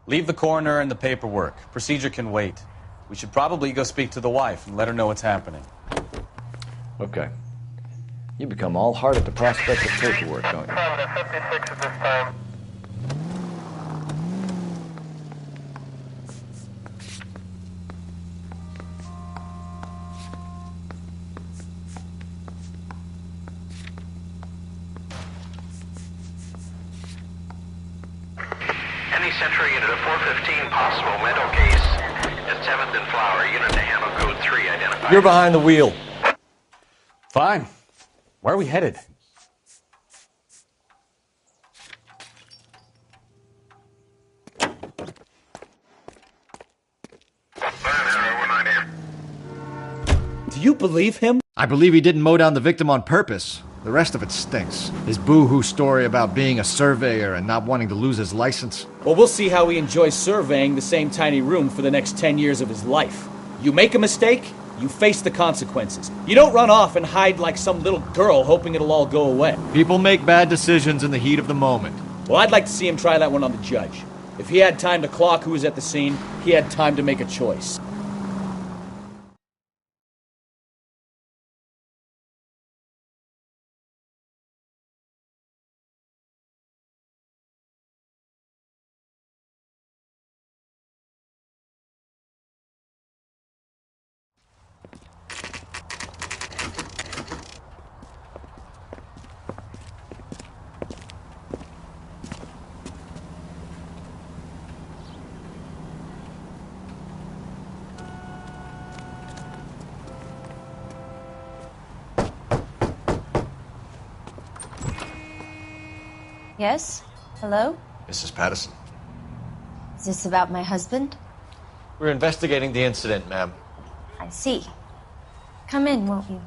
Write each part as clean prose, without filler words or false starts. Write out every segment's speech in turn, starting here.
Leave the coroner and the paperwork. Procedure can wait. We should probably go speak to the wife and let her know what's happening. Okay. You become all heart at the prospect of paperwork, don't you? 56 at this time. Any Central unit of 415 possible mental case at 7th and Flower. Unit to handle code 3 identified. You're behind the wheel. Fine. Where are we headed? Do you believe him? I believe he didn't mow down the victim on purpose. The rest of it stinks. His boo-hoo story about being a surveyor and not wanting to lose his license. Well, we'll see how he enjoys surveying the same tiny room for the next 10 years of his life. You make a mistake, you face the consequences. You don't run off and hide like some little girl hoping it'll all go away. People make bad decisions in the heat of the moment. Well, I'd like to see him try that one on the judge. If he had time to clock who was at the scene, he had time to make a choice. Yes? Hello? Mrs. Patterson. Is this about my husband? We're investigating the incident, ma'am. I see. Come in, won't you?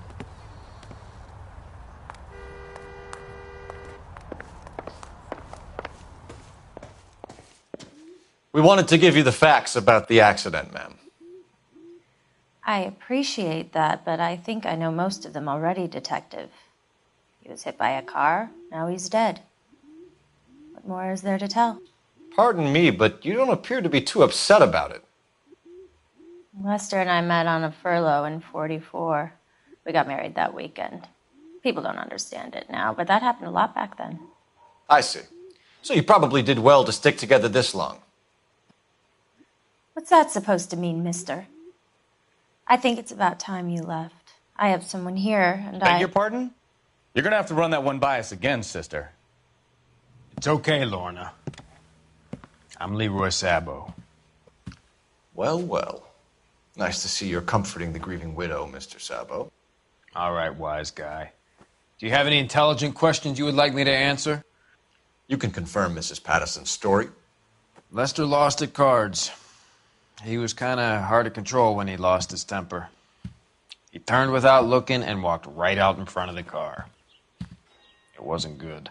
We wanted to give you the facts about the accident, ma'am. I appreciate that, but I think I know most of them already, Detective. He was hit by a car, now he's dead. What more is there to tell? Pardon me, but you don't appear to be too upset about it. Lester and I met on a furlough in '44. We got married that weekend. People don't understand it now, but that happened a lot back then. I see. So you probably did well to stick together this long. What's that supposed to mean, mister? I think it's about time you left. I have someone here, and Beg your pardon? You're gonna have to run that one by us again, sister. It's okay, Lorna. I'm Leroy Sabo. Well, well. Nice to see you're comforting the grieving widow, Mr. Sabo. All right, wise guy. Do you have any intelligent questions you would like me to answer? You can confirm Mrs. Patterson's story. Lester lost at cards. He was kind of hard to control when he lost his temper. He turned without looking and walked right out in front of the car. It wasn't good.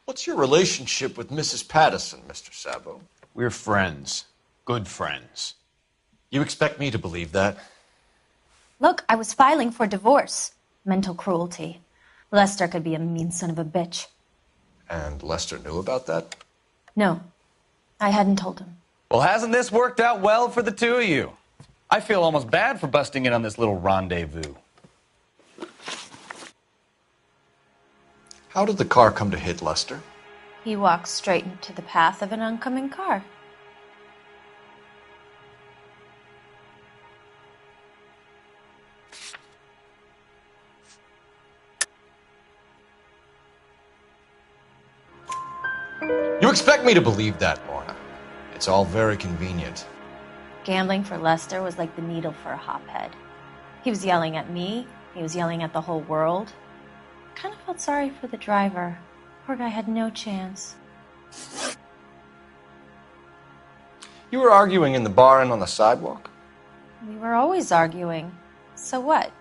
What's your relationship with Mrs. Patterson, Mr. Sabo? We're friends. Good friends. You expect me to believe that? Look, I was filing for divorce. Mental cruelty. Lester could be a mean son of a bitch. And Lester knew about that? No, I hadn't told him. Well, hasn't this worked out well for the two of you? I feel almost bad for busting in on this little rendezvous. How did the car come to hit Lester? He walked straight into the path of an oncoming car. You expect me to believe that, Lorna? It's all very convenient. Gambling for Lester was like the needle for a hophead. He was yelling at me. He was yelling at the whole world. I kind of felt sorry for the driver. Poor guy had no chance. You were arguing in the bar and on the sidewalk? We were always arguing. So what?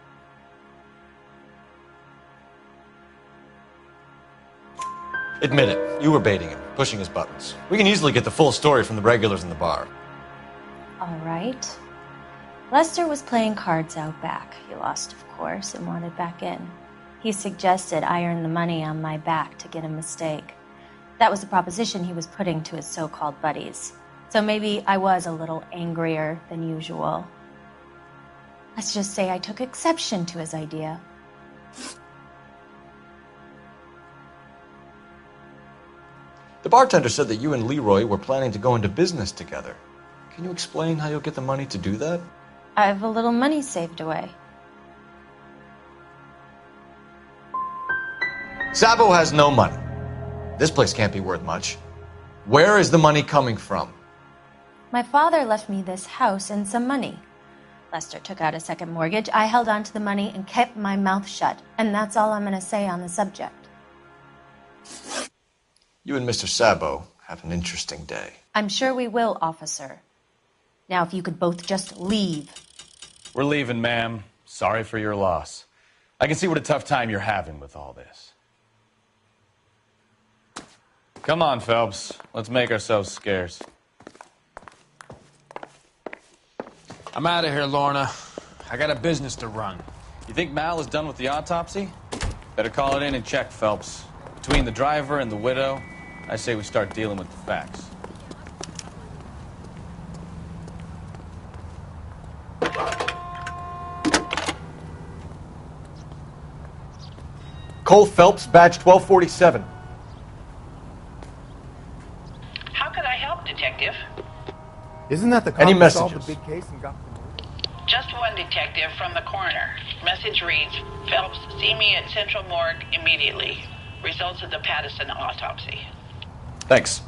Admit it, you were baiting him, pushing his buttons. We can easily get the full story from the regulars in the bar. All right. Lester was playing cards out back. He lost, of course, and wanted back in. He suggested I earn the money on my back to get a mistake. That was the proposition he was putting to his so-called buddies. So maybe I was a little angrier than usual. Let's just say I took exception to his idea. The bartender said that you and Leroy were planning to go into business together. Can you explain how you'll get the money to do that? I have a little money saved away. Sabo has no money. This place can't be worth much. Where is the money coming from? My father left me this house and some money. Lester took out a second mortgage. I held on to the money and kept my mouth shut. And that's all I'm going to say on the subject. You and Mr. Sabo have an interesting day. I'm sure we will, officer. Now, if you could both just leave. We're leaving, ma'am. Sorry for your loss. I can see what a tough time you're having with all this. Come on, Phelps. Let's make ourselves scarce. I'm out of here, Lorna. I got a business to run. You think Mal is done with the autopsy? Better call it in and check, Phelps. Between the driver and the widow, I say we start dealing with the facts. Cole Phelps, badge 1247. How can I help, Detective? Isn't that the cop Any who solved messages? the big case and got the murder? Just one detective from the coroner. Message reads, Phelps, see me at Central Morgue immediately. Results of the Patterson autopsy. Thanks.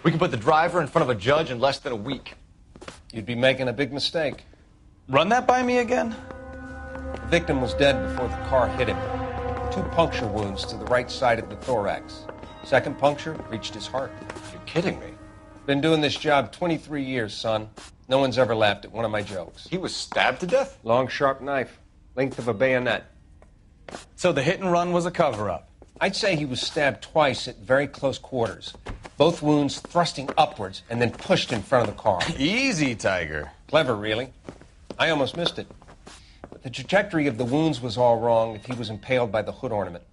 We can put the driver in front of a judge in less than a week. You'd be making a big mistake. Run that by me again? The victim was dead before the car hit him. 2 puncture wounds to the right side of the thorax. Second puncture reached his heart. You're kidding me. Been doing this job 23 years, son. No one's ever laughed at one of my jokes. He was stabbed to death? Long, sharp knife. Length of a bayonet. So the hit and run was a cover-up? I'd say he was stabbed twice at very close quarters. Both wounds thrusting upwards and then pushed in front of the car. Easy, Tiger. Clever, really. I almost missed it. But the trajectory of the wounds was all wrong if he was impaled by the hood ornament.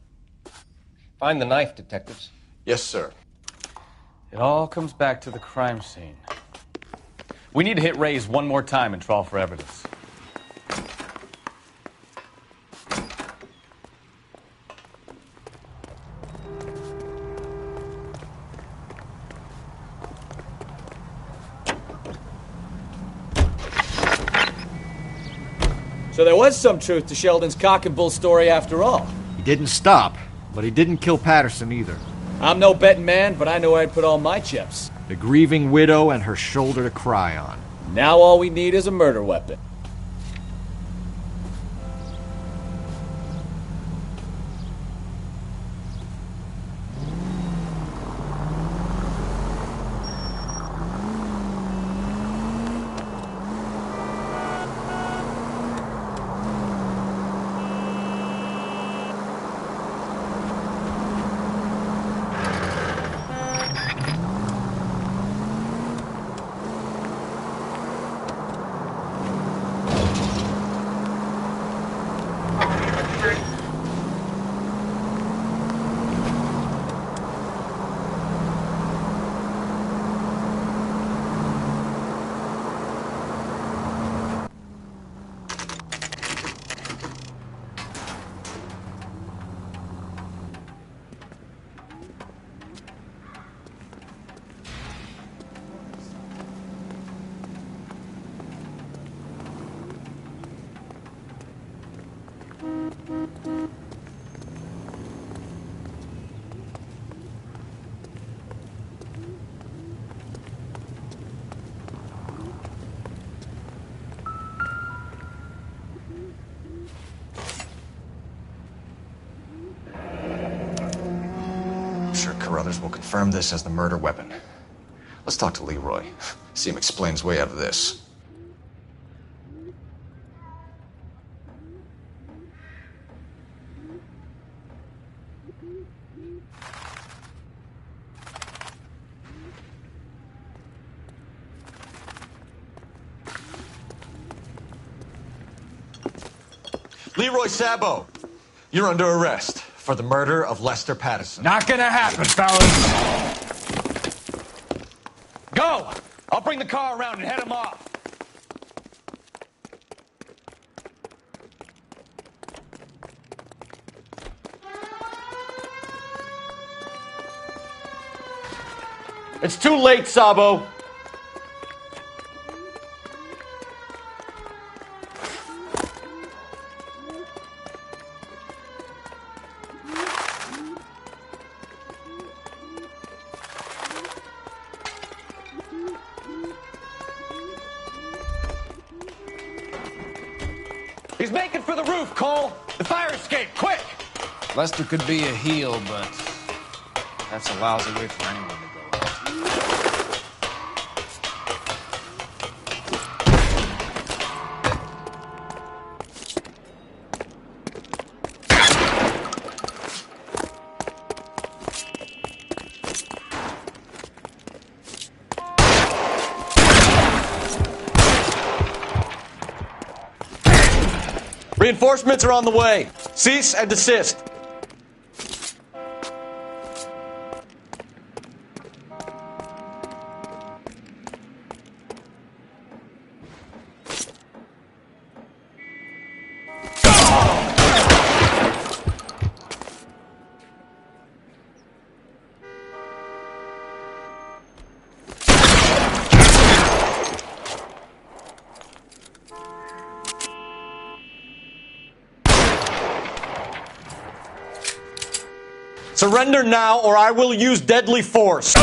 Find the knife, detectives. Yes, sir. It all comes back to the crime scene. We need to hit Ray's one more time and trawl for evidence. So there was some truth to Sheldon's cock and bull story after all. He didn't stop, but he didn't kill Patterson either. I'm no betting man, but I know where I'd put all my chips. The grieving widow and her shoulder to cry on. Now all we need is a murder weapon. brothers will confirm this as the murder weapon. Let's talk to Leroy. See him explain his way out of this. Leroy Sabo, you're under arrest for the murder of Lester Patterson. Not gonna happen, fellas. Go! I'll bring the car around and head him off. It's too late, Sabo. He's making for the roof, Cole. The fire escape, quick! Lester could be a heel, but that's a lousy way for anyone to go out. Reinforcements are on the way. Cease and desist. Surrender now, or I will use deadly force.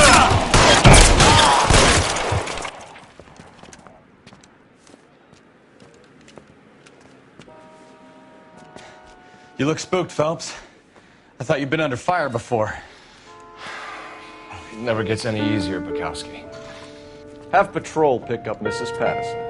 You look spooked, Phelps. I thought you'd been under fire before. It never gets any easier, Bukowski. Have patrol pick up Mrs. Patterson.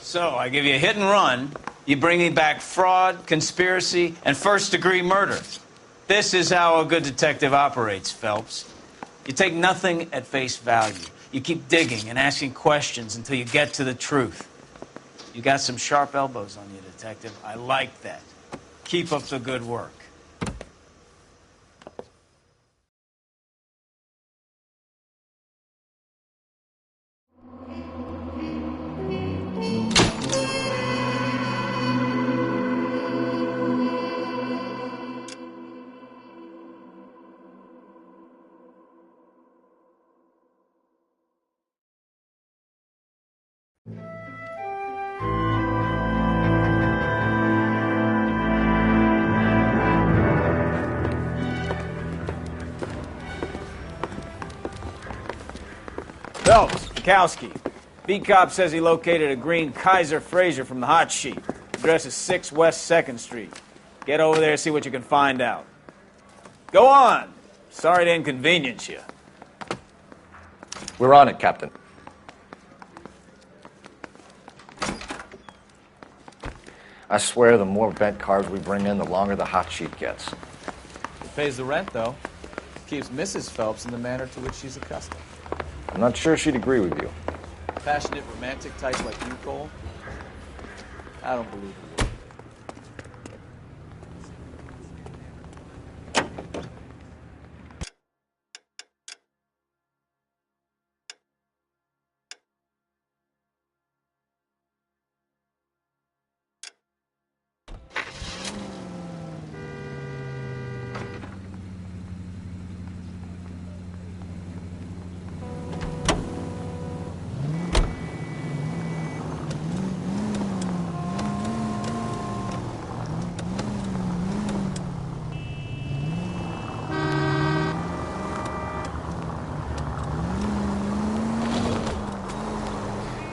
So, I give you a hit and run, you bring me back fraud, conspiracy, and first-degree murder. This is how a good detective operates, Phelps. You take nothing at face value. You keep digging and asking questions until you get to the truth. You got some sharp elbows on you, detective. I like that. Keep up the good work. Phelps, Bukowski. Beat cop says he located a green Kaiser Fraser from the hot sheet. Address is 6 West 2nd Street. Get over there and see what you can find out. Go on. Sorry to inconvenience you. We're on it, Captain. I swear the more bent cars we bring in, the longer the hot sheet gets. It pays the rent, though. Keeps Mrs. Phelps in the manner to which she's accustomed. I'm not sure she'd agree with you. Passionate, romantic type like you, Cole? I don't believe it.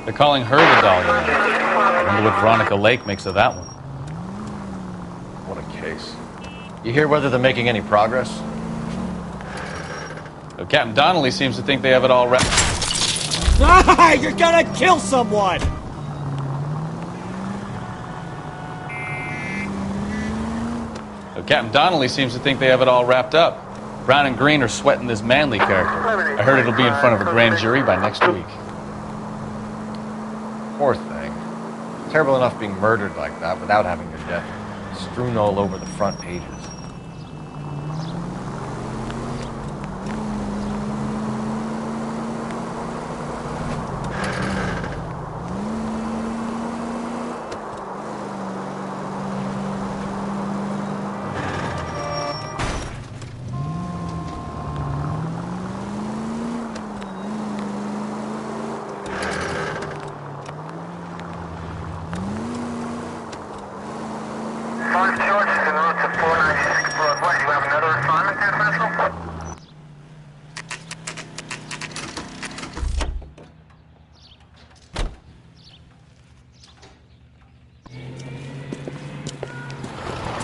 They're calling her the Dahlia. I wonder what Veronica Lake makes of that one. What a case. You hear whether they're making any progress? So Captain Donnelly seems to think they have it all wrapped. Ah, you're gonna kill someone! So Captain Donnelly seems to think they have it all wrapped up. Brown and Green are sweating this Manley character. I heard it'll be in front of a grand jury by next week. Poor thing. Terrible enough being murdered like that without having your death strewn all over the front pages.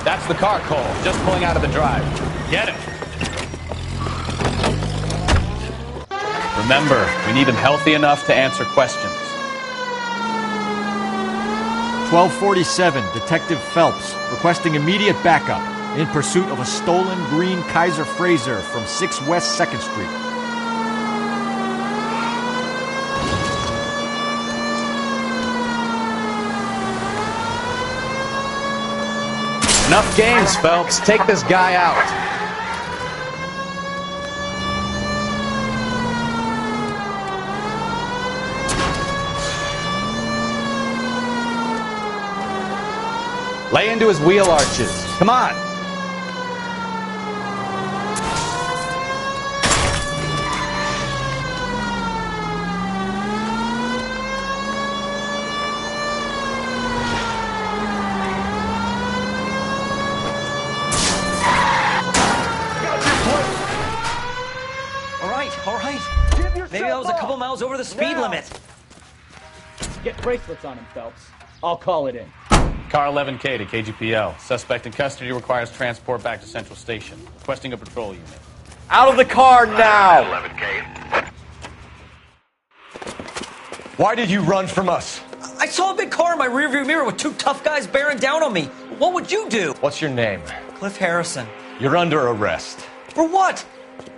That's the car, Cole. Just pulling out of the drive. Get it. Remember, we need him healthy enough to answer questions. 1247, Detective Phelps, requesting immediate backup in pursuit of a stolen green Kaiser Frazer from 6 West 2nd Street. Enough games, Phelps. Take this guy out. Lay into his wheel arches. Come on. All right. Maybe I was a couple miles over the speed limit. Get bracelets on him, Phelps. I'll call it in. Car 11K to KGPL. Suspect in custody requires transport back to Central Station. Requesting a patrol unit. Out of the car now! 11K. Why did you run from us? I saw a big car in my rearview mirror with 2 tough guys bearing down on me. What would you do? What's your name? Cliff Harrison. You're under arrest. For what?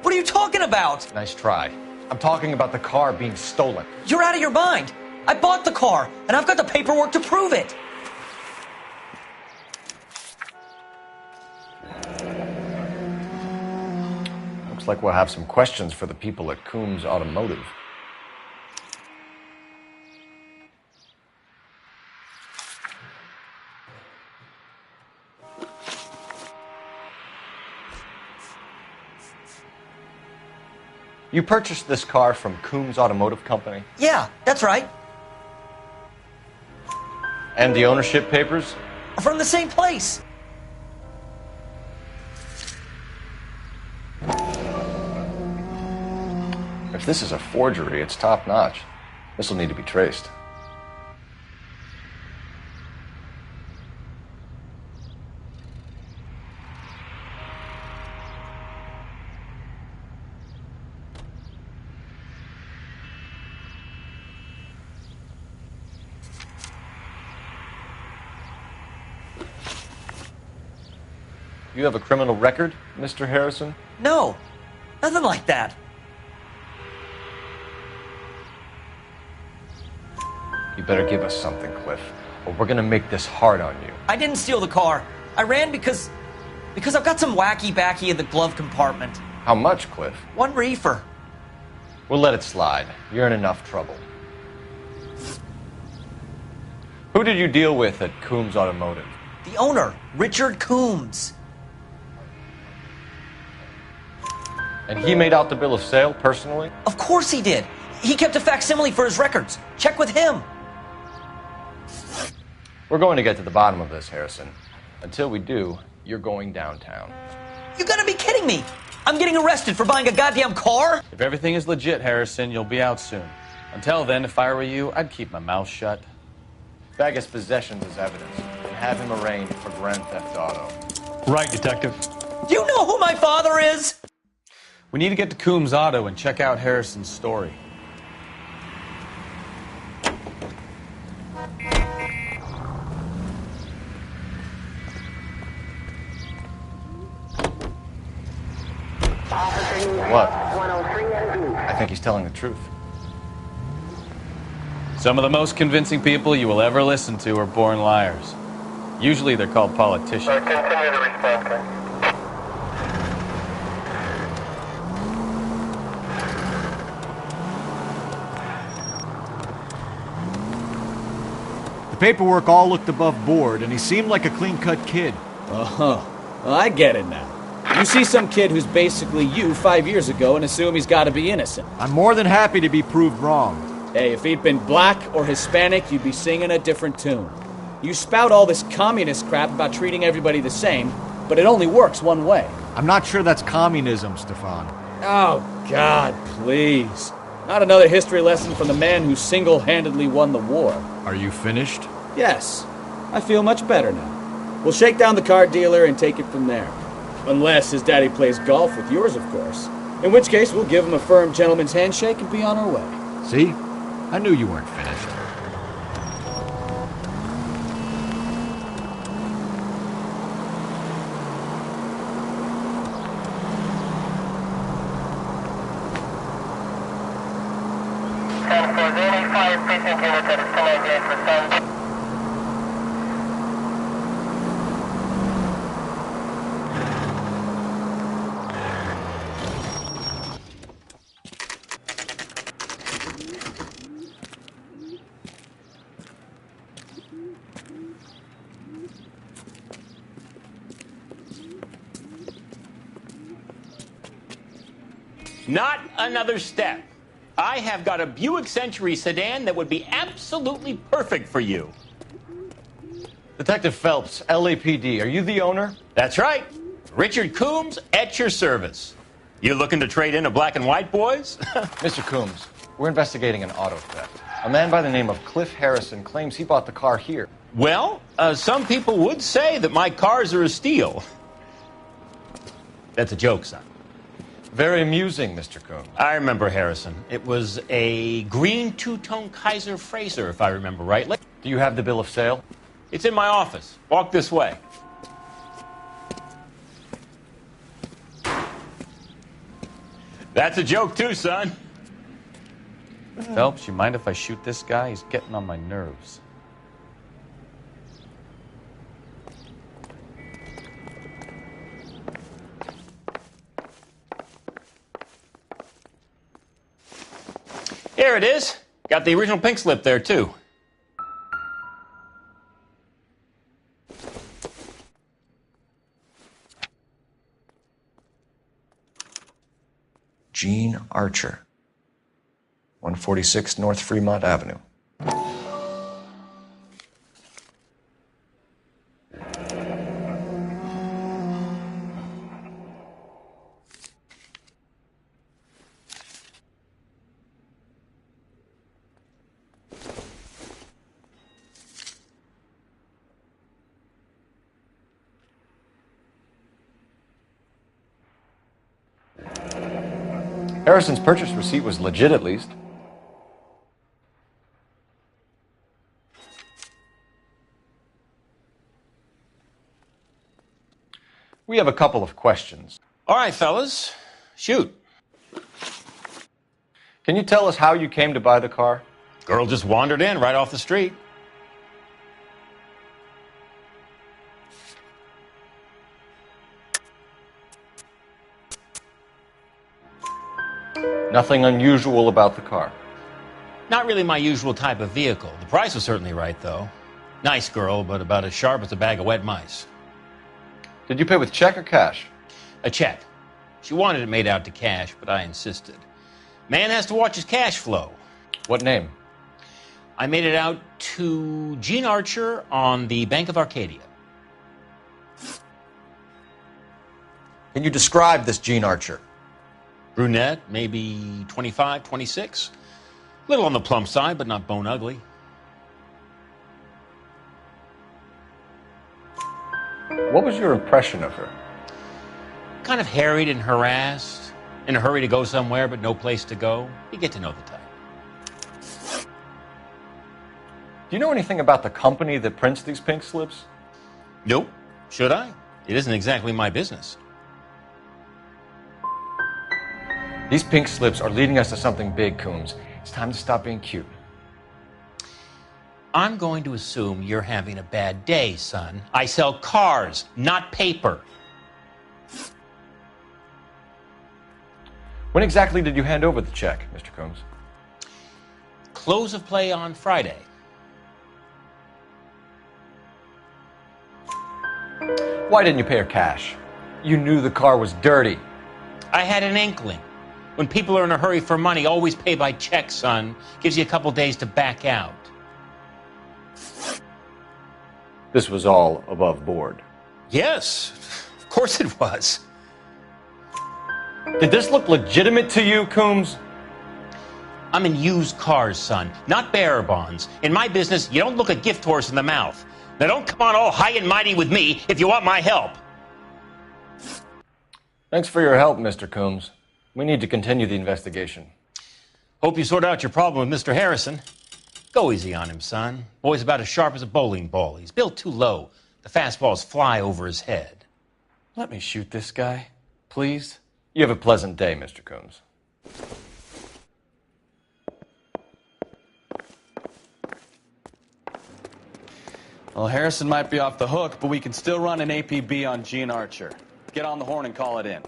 What are you talking about? Nice try. I'm talking about the car being stolen. You're out of your mind. I bought the car, and I've got the paperwork to prove it. Looks like we'll have some questions for the people at Coombs Automotive. You purchased this car from Coombs Automotive Company? Yeah, that's right. And the ownership papers? From the same place. If this is a forgery, it's top-notch. This will need to be traced. You have a criminal record, Mr. Harrison? No, nothing like that. You better give us something, Cliff, or we're gonna make this hard on you. I didn't steal the car. I ran because I've got some wacky-backy in the glove compartment. How much, Cliff? 1 reefer. We'll let it slide. You're in enough trouble. Who did you deal with at Coombs Automotive? The owner, Richard Coombs. And he made out the bill of sale personally? Of course he did. He kept a facsimile for his records. Check with him. We're going to get to the bottom of this, Harrison. Until we do, you're going downtown. You gotta be kidding me. I'm getting arrested for buying a goddamn car? If everything is legit, Harrison, you'll be out soon. Until then, if I were you, I'd keep my mouth shut. Bag his possessions as evidence and have him arraigned for Grand Theft Auto. Right, Detective. Do you know who my father is? We need to get to Coombs Auto and check out Harrison's story. What? I think he's telling the truth. Some of the most convincing people you will ever listen to are born liars. Usually they're called politicians. Continue to respond, sir. The paperwork all looked above board, and he seemed like a clean-cut kid. Oh, well, I get it now. You see some kid who's basically you 5 years ago and assume he's got to be innocent. I'm more than happy to be proved wrong. Hey, if he'd been black or Hispanic, you'd be singing a different tune. You spout all this communist crap about treating everybody the same, but it only works one way. I'm not sure that's communism, Stefan. Oh, God, please. Not another history lesson from the man who single-handedly won the war. Are you finished? Yes. I feel much better now. We'll shake down the car dealer and take it from there. Unless his daddy plays golf with yours, of course. In which case, we'll give him a firm gentleman's handshake and be on our way. See? I knew you weren't finished. For the 85 precinct unit that is still on for sound. Not another step. I have got a Buick Century sedan that would be absolutely perfect for you. Detective Phelps, LAPD, are you the owner? That's right. Richard Coombs at your service. You looking to trade in a black and white, boys? Mr. Coombs, we're investigating an auto theft. A man by the name of Cliff Harrison claims he bought the car here. Well, some people would say that my cars are a steal. That's a joke, son. Very amusing, Mr. Coombs. I remember Harrison. It was a green two-tone Kaiser Frazer, if I remember rightly. Do you have the bill of sale? It's in my office. Walk this way. That's a joke, too, son. Phelps, you mind if I shoot this guy? He's getting on my nerves. Here it is. Got the original pink slip there, too. Gene Archer, 146 North Fremont Avenue. Harrison's purchase receipt was legit, at least. We have a couple of questions. All right, fellas. Shoot. Can you tell us how you came to buy the car? Girl just wandered in right off the street. Nothing unusual about the car. Not really my usual type of vehicle. The price was certainly right, though. Nice girl, but about as sharp as a bag of wet mice. Did you pay with check or cash? A check. She wanted it made out to cash, but I insisted. Man has to watch his cash flow. What name? I made it out to Gene Archer on the Bank of Arcadia. Can you describe this Gene Archer? Brunette, maybe 25, 26. Little on the plump side, but not bone ugly. What was your impression of her? Kind of harried and harassed, in a hurry to go somewhere, but no place to go. You get to know the type. Do you know anything about the company that prints these pink slips? Nope. Should I? It isn't exactly my business. These pink slips are leading us to something big, Coombs. It's time to stop being cute. I'm going to assume you're having a bad day, son. I sell cars, not paper. When exactly did you hand over the check, Mr. Coombs? Close of play on Friday. Why didn't you pay her cash? You knew the car was dirty. I had an inkling. When people are in a hurry for money, always pay by check, son. Gives you a couple days to back out. This was all above board. Yes, of course it was. Did this look legitimate to you, Coombs? I'm in used cars, son, not bearer bonds. In my business, you don't look a gift horse in the mouth. Now don't come on all high and mighty with me if you want my help. Thanks for your help, Mr. Coombs. We need to continue the investigation. Hope you sort out your problem with Mr. Harrison. Go easy on him, son. Boy's about as sharp as a bowling ball. He's built too low. The fastballs fly over his head. Let me shoot this guy, please. You have a pleasant day, Mr. Coombs. Well, Harrison might be off the hook, but we can still run an APB on Gene Archer. Get on the horn and call it in.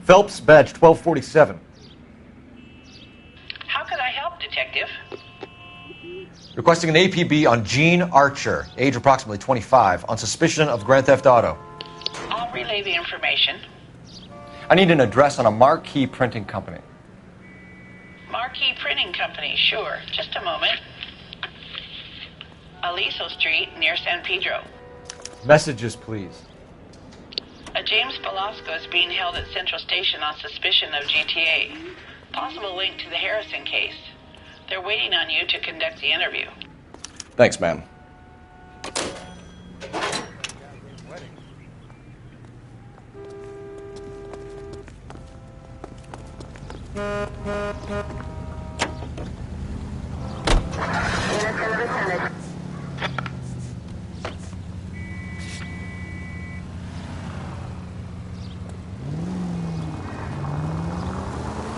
Phelps, badge 1247. How could I help, Detective? Requesting an APB on Gene Archer, age approximately 25, on suspicion of grand theft auto. I'll relay the information. I need an address on a marquee printing company. Marquee Printing Company, sure. Just a moment. Aliso Street, near San Pedro. Messages, please. A James Velasco is being held at Central Station on suspicion of GTA. Possible link to the Harrison case. They're waiting on you to conduct the interview. Thanks, ma'am.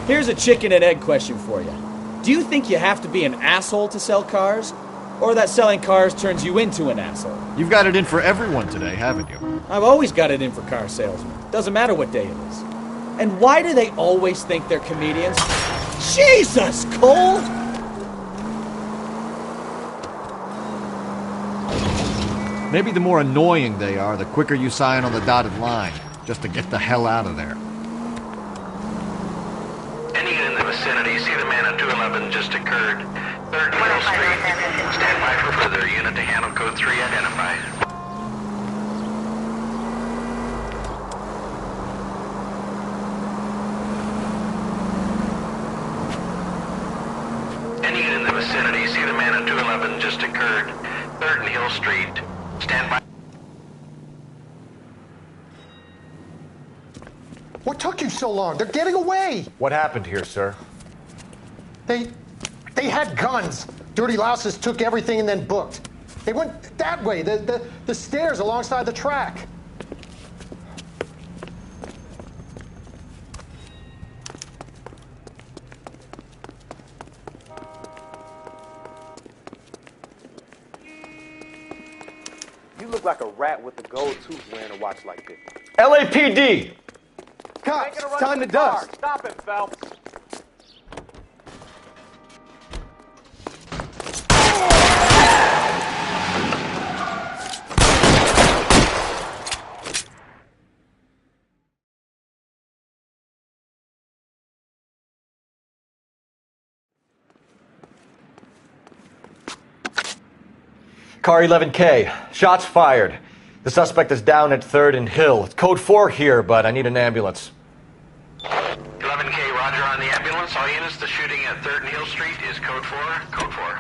Here's a chicken and egg question for you. Do you think you have to be an asshole to sell cars? Or that selling cars turns you into an asshole? You've got it in for everyone today, haven't you? I've always got it in for car salesmen. Doesn't matter what day it is. And why do they always think they're comedians? Jesus, Cole! Maybe the more annoying they are, the quicker you sign on the dotted line, just to get the hell out of there. Any in the vicinity, see the man at 211 just occurred. 3rd Hill Street. Stand by for further unit to handle code 3 identify. Any in the vicinity, see the man at 211 just occurred. 3rd Hill Street. Stand by. What took you so long? They're getting away. What happened here, sir? They had guns. Dirty louses took everything and then booked. They went that way, the stairs alongside the track. You look like a rat with a gold tooth wearing a watch like this. LAPD! Cops, it's time to dust. Stop it, Phelps. Car 11K. Shots fired. The suspect is down at 3rd and Hill. It's code 4 here, but I need an ambulance. 11K, roger on the ambulance. All units, the shooting at 3rd and Hill Street is code 4. Code 4.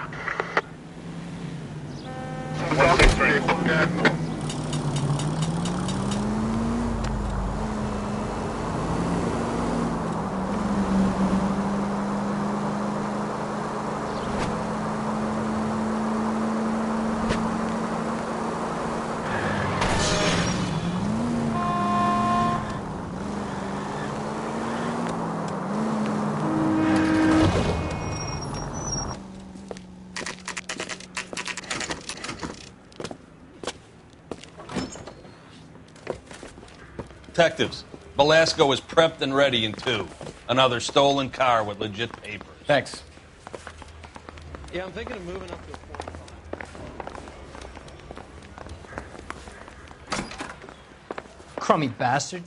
Detectives, Velasco is prepped and ready in 2. Another stolen car with legit papers. Thanks. Yeah, I'm thinking of moving up to a 45. Crummy bastard.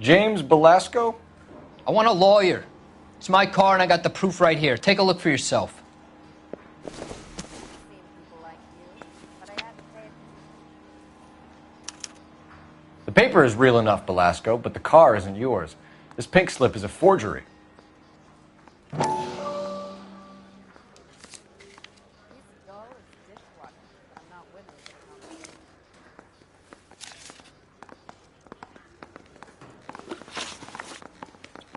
James Velasco? I want a lawyer. It's my car and I got the proof right here. Take a look for yourself. The paper is real enough, Velasco, but the car isn't yours. This pink slip is a forgery.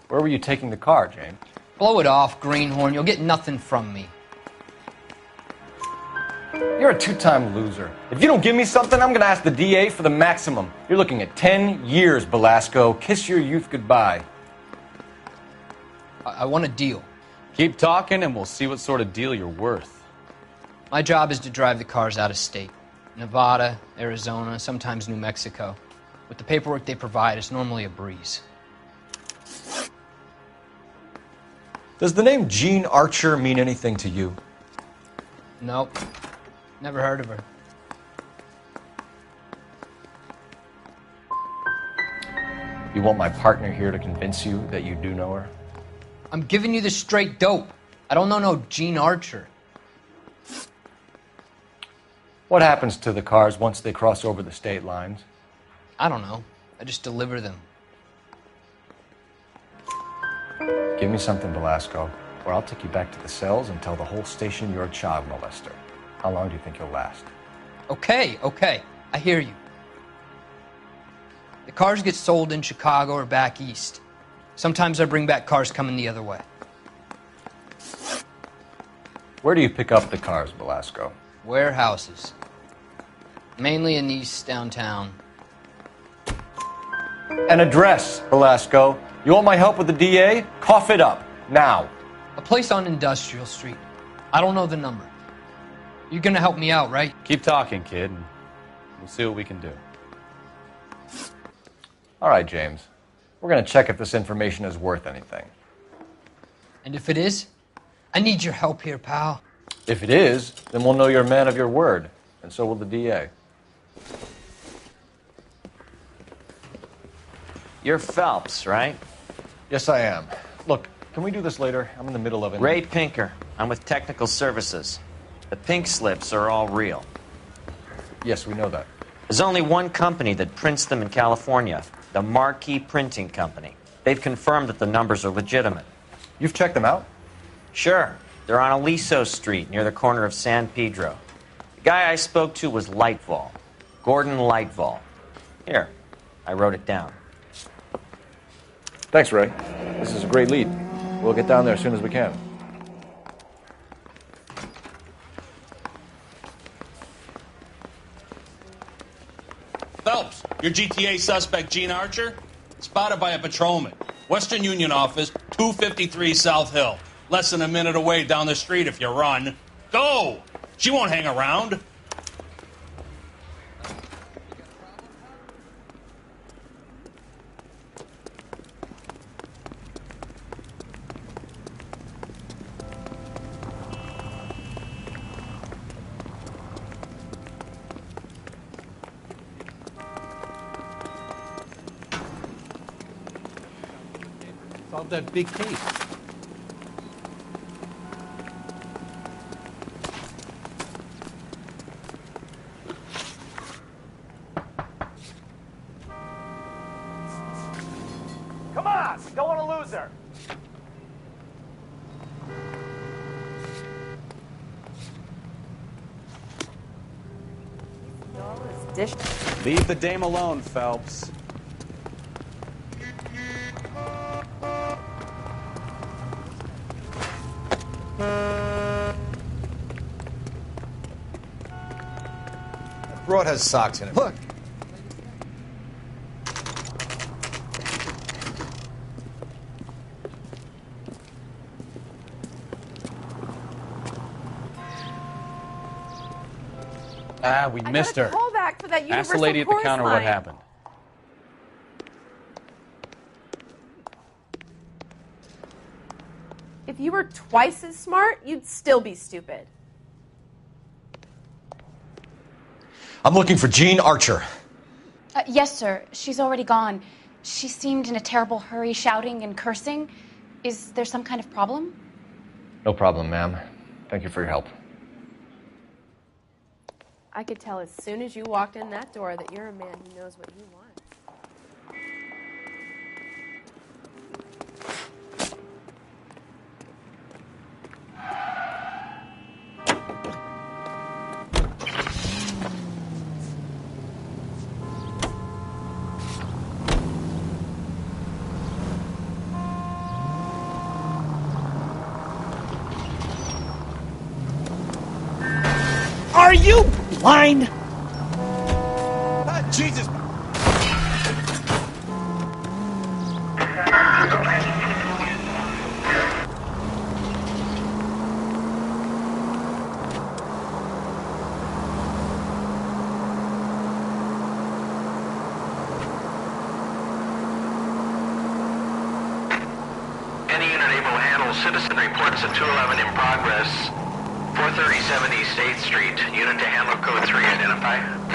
Where were you taking the car, James? Blow it off, greenhorn. You'll get nothing from me. You're a 2-time loser. If you don't give me something, I'm going to ask the DA for the maximum. You're looking at 10 years, Velasco. Kiss your youth goodbye. I want a deal. Keep talking and we'll see what sort of deal you're worth. My job is to drive the cars out of state. Nevada, Arizona, sometimes New Mexico. With the paperwork they provide, it's normally a breeze. Does the name Jean Archer mean anything to you? Nope. Never heard of her. You want my partner here to convince you that you do know her? I'm giving you the straight dope. I don't know no Jean Archer. What happens to the cars once they cross over the state lines? I don't know. I just deliver them. Give me something, Velasco, or I'll take you back to the cells and tell the whole station you're a child molester. How long do you think you'll last? Okay. I hear you. The cars get sold in Chicago or back east. Sometimes I bring back cars coming the other way. Where do you pick up the cars, Velasco? Warehouses. Mainly in East downtown. An address, Velasco. You want my help with the DA? Cough it up, now. A place on Industrial Street. I don't know the number. You're gonna help me out, right? Keep talking, kid, and we'll see what we can do. All right, James. We're going to check if this information is worth anything. And if it is, I need your help here, pal. If it is, then we'll know you're a man of your word, and so will the DA. You're Phelps, right? Yes, I am. Look, can we do this later? I'm in the middle of it. Ray Pinker. I'm with Technical Services. The pink slips are all real. Yes, we know that. There's only one company that prints them in California, the Marquee Printing Company. They've confirmed that the numbers are legitimate. You've checked them out? Sure. They're on Aliso Street, near the corner of San Pedro. The guy I spoke to was Lightval. Gordon Lightval. Here, I wrote it down. Thanks, Ray. This is a great lead. We'll get down there as soon as we can. Phelps, your GTA suspect, Jean Archer, spotted by a patrolman. Western Union office, 253 South Hill. Less than a minute away down the street if you run. Go! She won't hang around. Solve that big case. boss. Don't want to lose her. Leave the dame alone, Phelps. Broad has socks in it. Look. We missed her. Call back for that universal Ask the lady at the counter what line. happened. If you were twice as smart, you'd still be stupid. I'm looking for Jean Archer. Yes, sir. She's already gone. She seemed in a terrible hurry, shouting and cursing. Is there some kind of problem? No problem, ma'am. Thank you for your help. I could tell as soon as you walked in that door that you're a man who knows what he wants. Are you blind? Jesus! Any unit able to handle citizen reports at 211 in progress. 437 East 8th Street. Unit to handle code 3. Identify.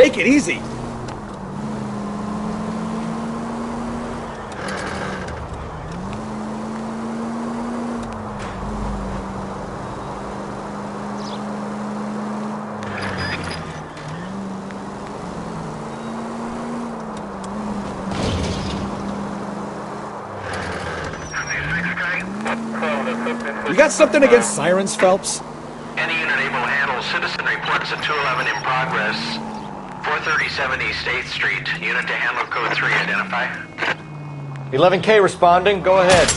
Take it easy. You got something against sirens, Phelps? Any unit able to handle citizen reports at 211 in progress. 437 East 8th Street. Unit to handle code 3. Identify. 11K responding. Go ahead.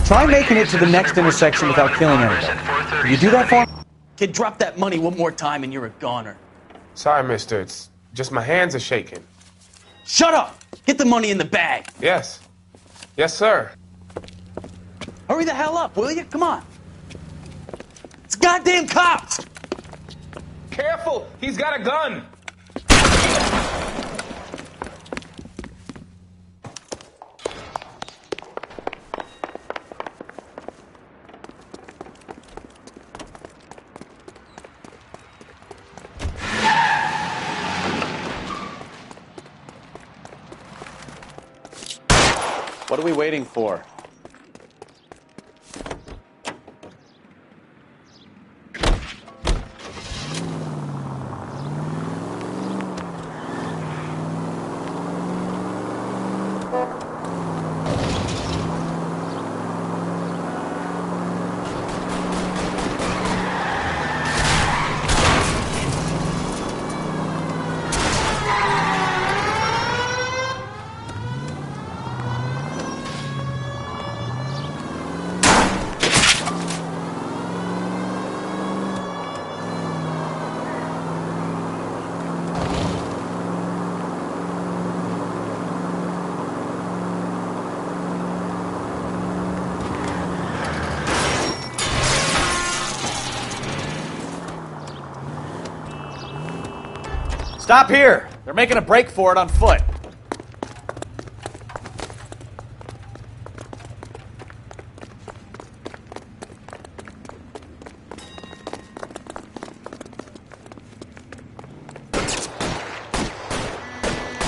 Try making it to the next intersection without killing anyone. Can you do that for me? Kid, drop that money one more time and you're a goner. Sorry, mister. It's just my hands are shaking. Shut up! Get the money in the bag. Yes. Yes, sir. Hurry the hell up, will you? Come on. It's goddamn cops! Careful! He's got a gun! What are we waiting for? Stop here. They're making a break for it on foot.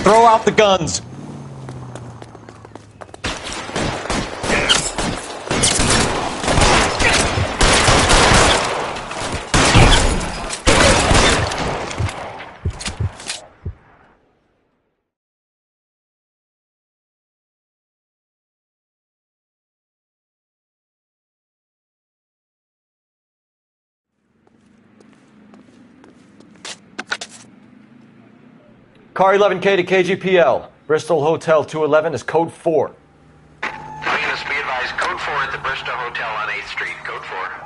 Throw out the guns. Car 11K to KGPL. Bristol Hotel 211 is code 4. Venus, be advised, code 4 at the Bristol Hotel on 8th Street. Code 4.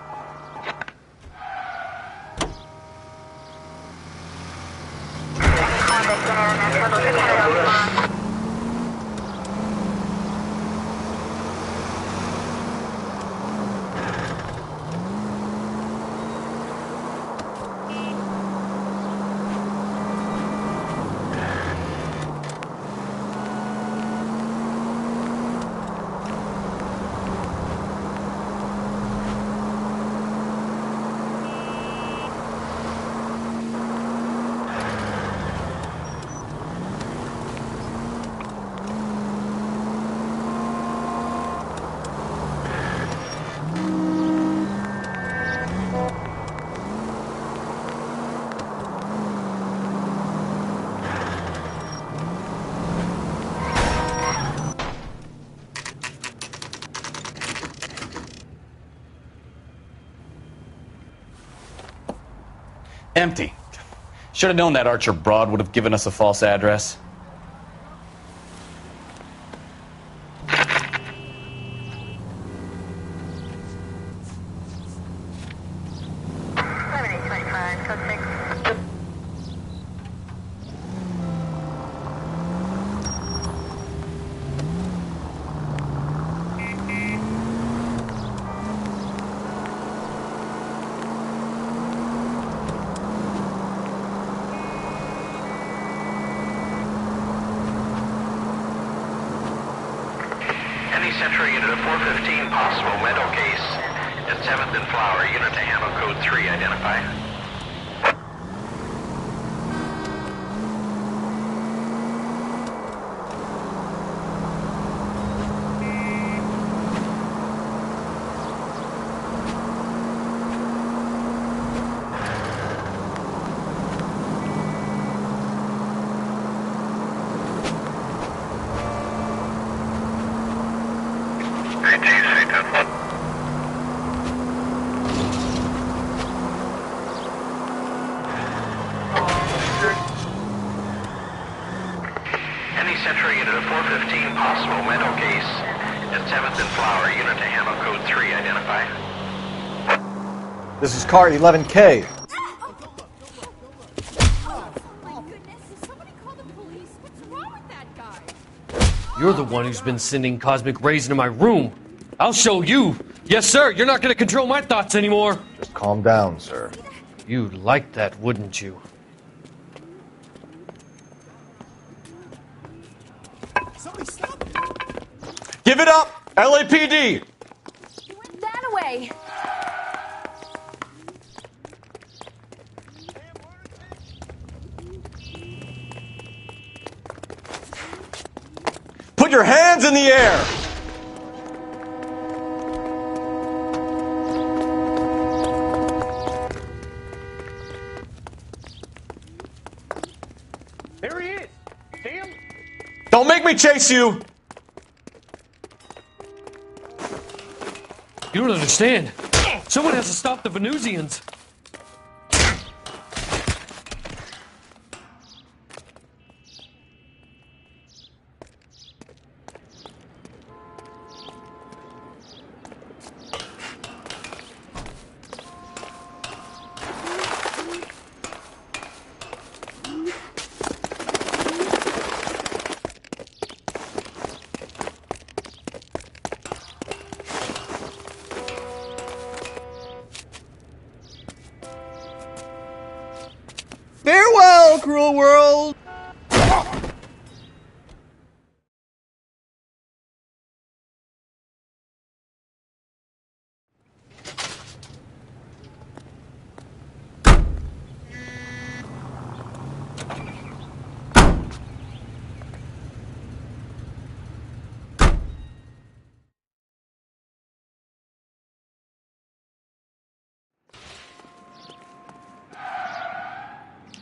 Empty. Should have known that Archer broad would have given us a false address. Century unit of 415, possible mental case at 7th and Flower. Unit to handle code 3, identify. Century unit of 415, possible mental case at 7th and Flower. Unit to handle code 3, identify. This is car 11K. You're the one who's been sending cosmic rays into my room. I'll show you. Yes, sir. You're not going to control my thoughts anymore. Just calm down, sir. You'd like that, wouldn't you? Give it up! LAPD! That way. Put your hands in the air! There he is! Damn! Don't make me chase you! You don't understand. Someone has to stop the Venusians. cruel world!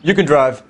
You can drive.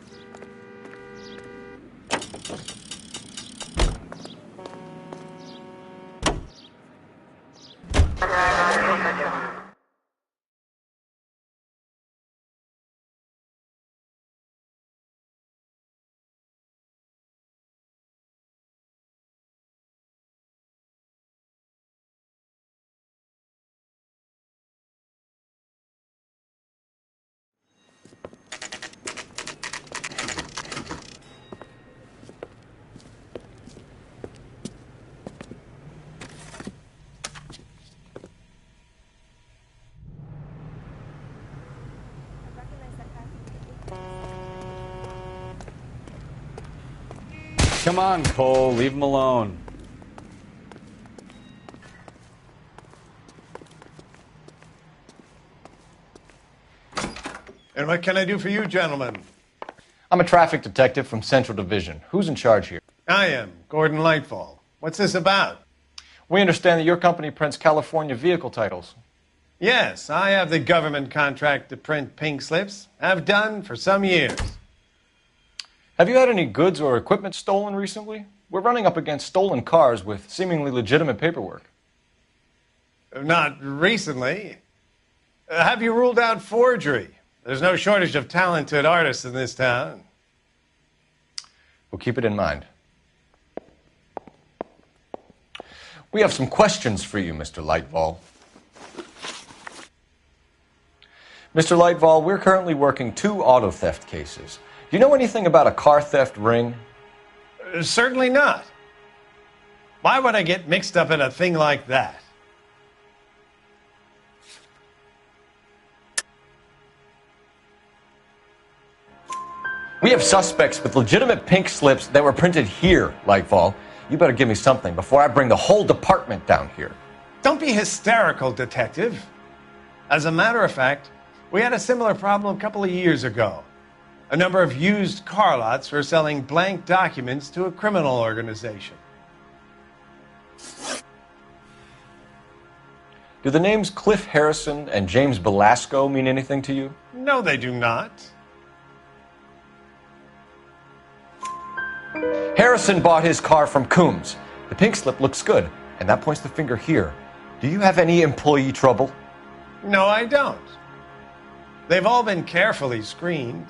Come on, Cole, leave him alone. And what can I do for you, gentlemen? I'm a traffic detective from Central Division. Who's in charge here? I am, Gordon Lightfall. What's this about? We understand that your company prints California vehicle titles. Yes, I have the government contract to print pink slips. I've done for some years. Have you had any goods or equipment stolen recently? We're running up against stolen cars with seemingly legitimate paperwork. Not recently. Have you ruled out forgery? There's no shortage of talented artists in this town. We'll keep it in mind. We have some questions for you, Mr. Lightfall. Mr. Lightfall, we're currently working 2 auto theft cases. Do you know anything about a car theft ring? Certainly not. Why would I get mixed up in a thing like that? We have suspects with legitimate pink slips that were printed here, Lightfall. You better give me something before I bring the whole department down here. Don't be hysterical, Detective. As a matter of fact, we had a similar problem a couple of years ago. A number of used car lots were selling blank documents to a criminal organization. Do the names Cliff Harrison and James Belasco mean anything to you? No, they do not. Harrison bought his car from Coombs. The pink slip looks good, and that points the finger here. Do you have any employee trouble? No, I don't. They've all been carefully screened.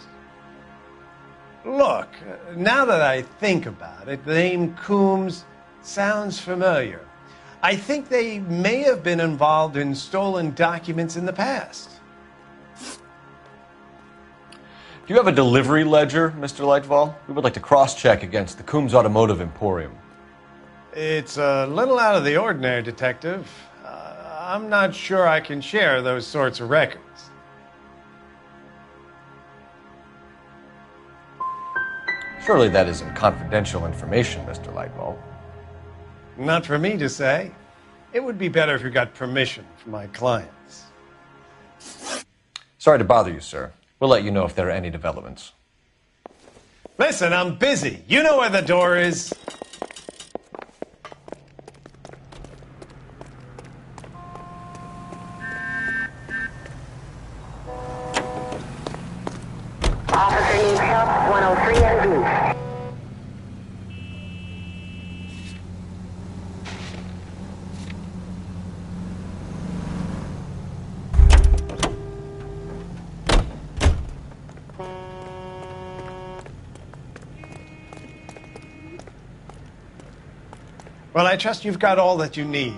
Look, now that I think about it, the name Coombs sounds familiar. I think they may have been involved in stolen documents in the past. Do you have a delivery ledger, Mr. Lightfall? We would like to cross-check against the Coombs Automotive Emporium. It's a little out of the ordinary, Detective. I'm not sure I can share those sorts of records. Surely that isn't confidential information, Mr. Lightfall. Not for me to say. It would be better if you got permission from my clients. Sorry to bother you, sir. We'll let you know if there are any developments. Listen, I'm busy. You know where the door is. Officer needs help, 103 and B. Well, I trust you've got all that you need.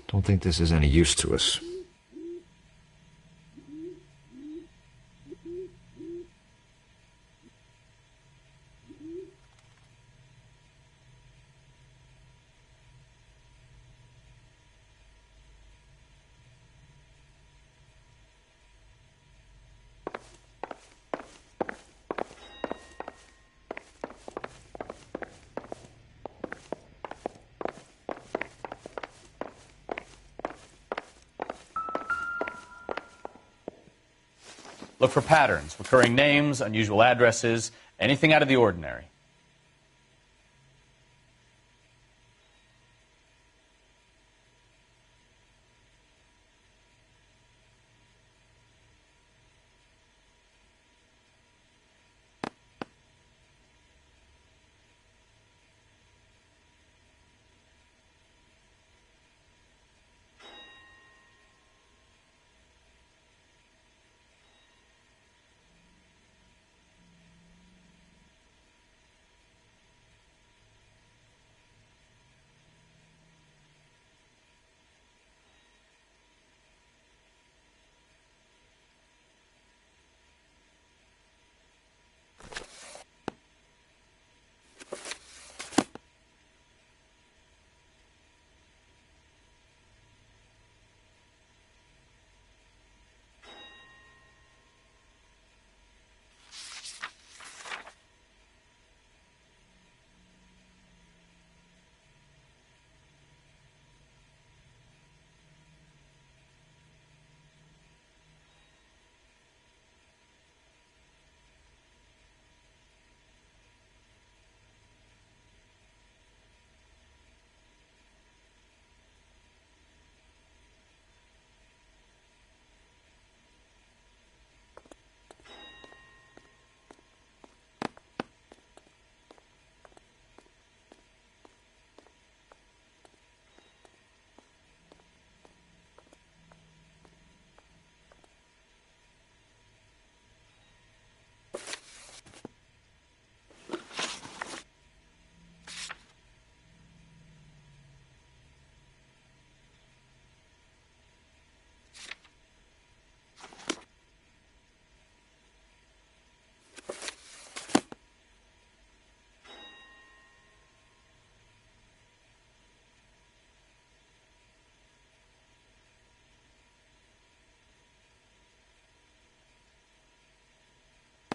Don't think this is any use to us. Look for patterns, recurring names, unusual addresses, anything out of the ordinary.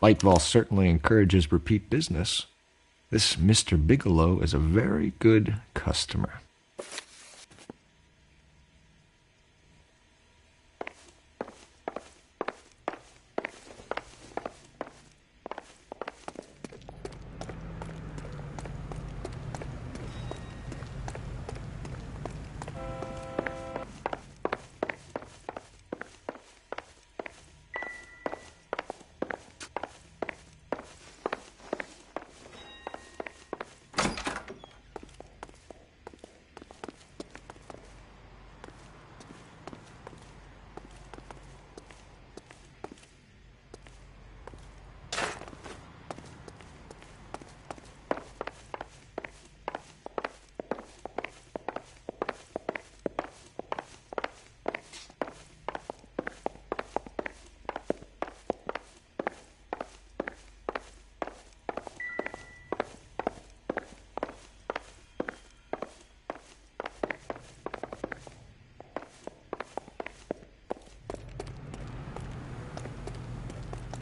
Lightval certainly encourages repeat business. This Mr. Bigelow is a very good customer.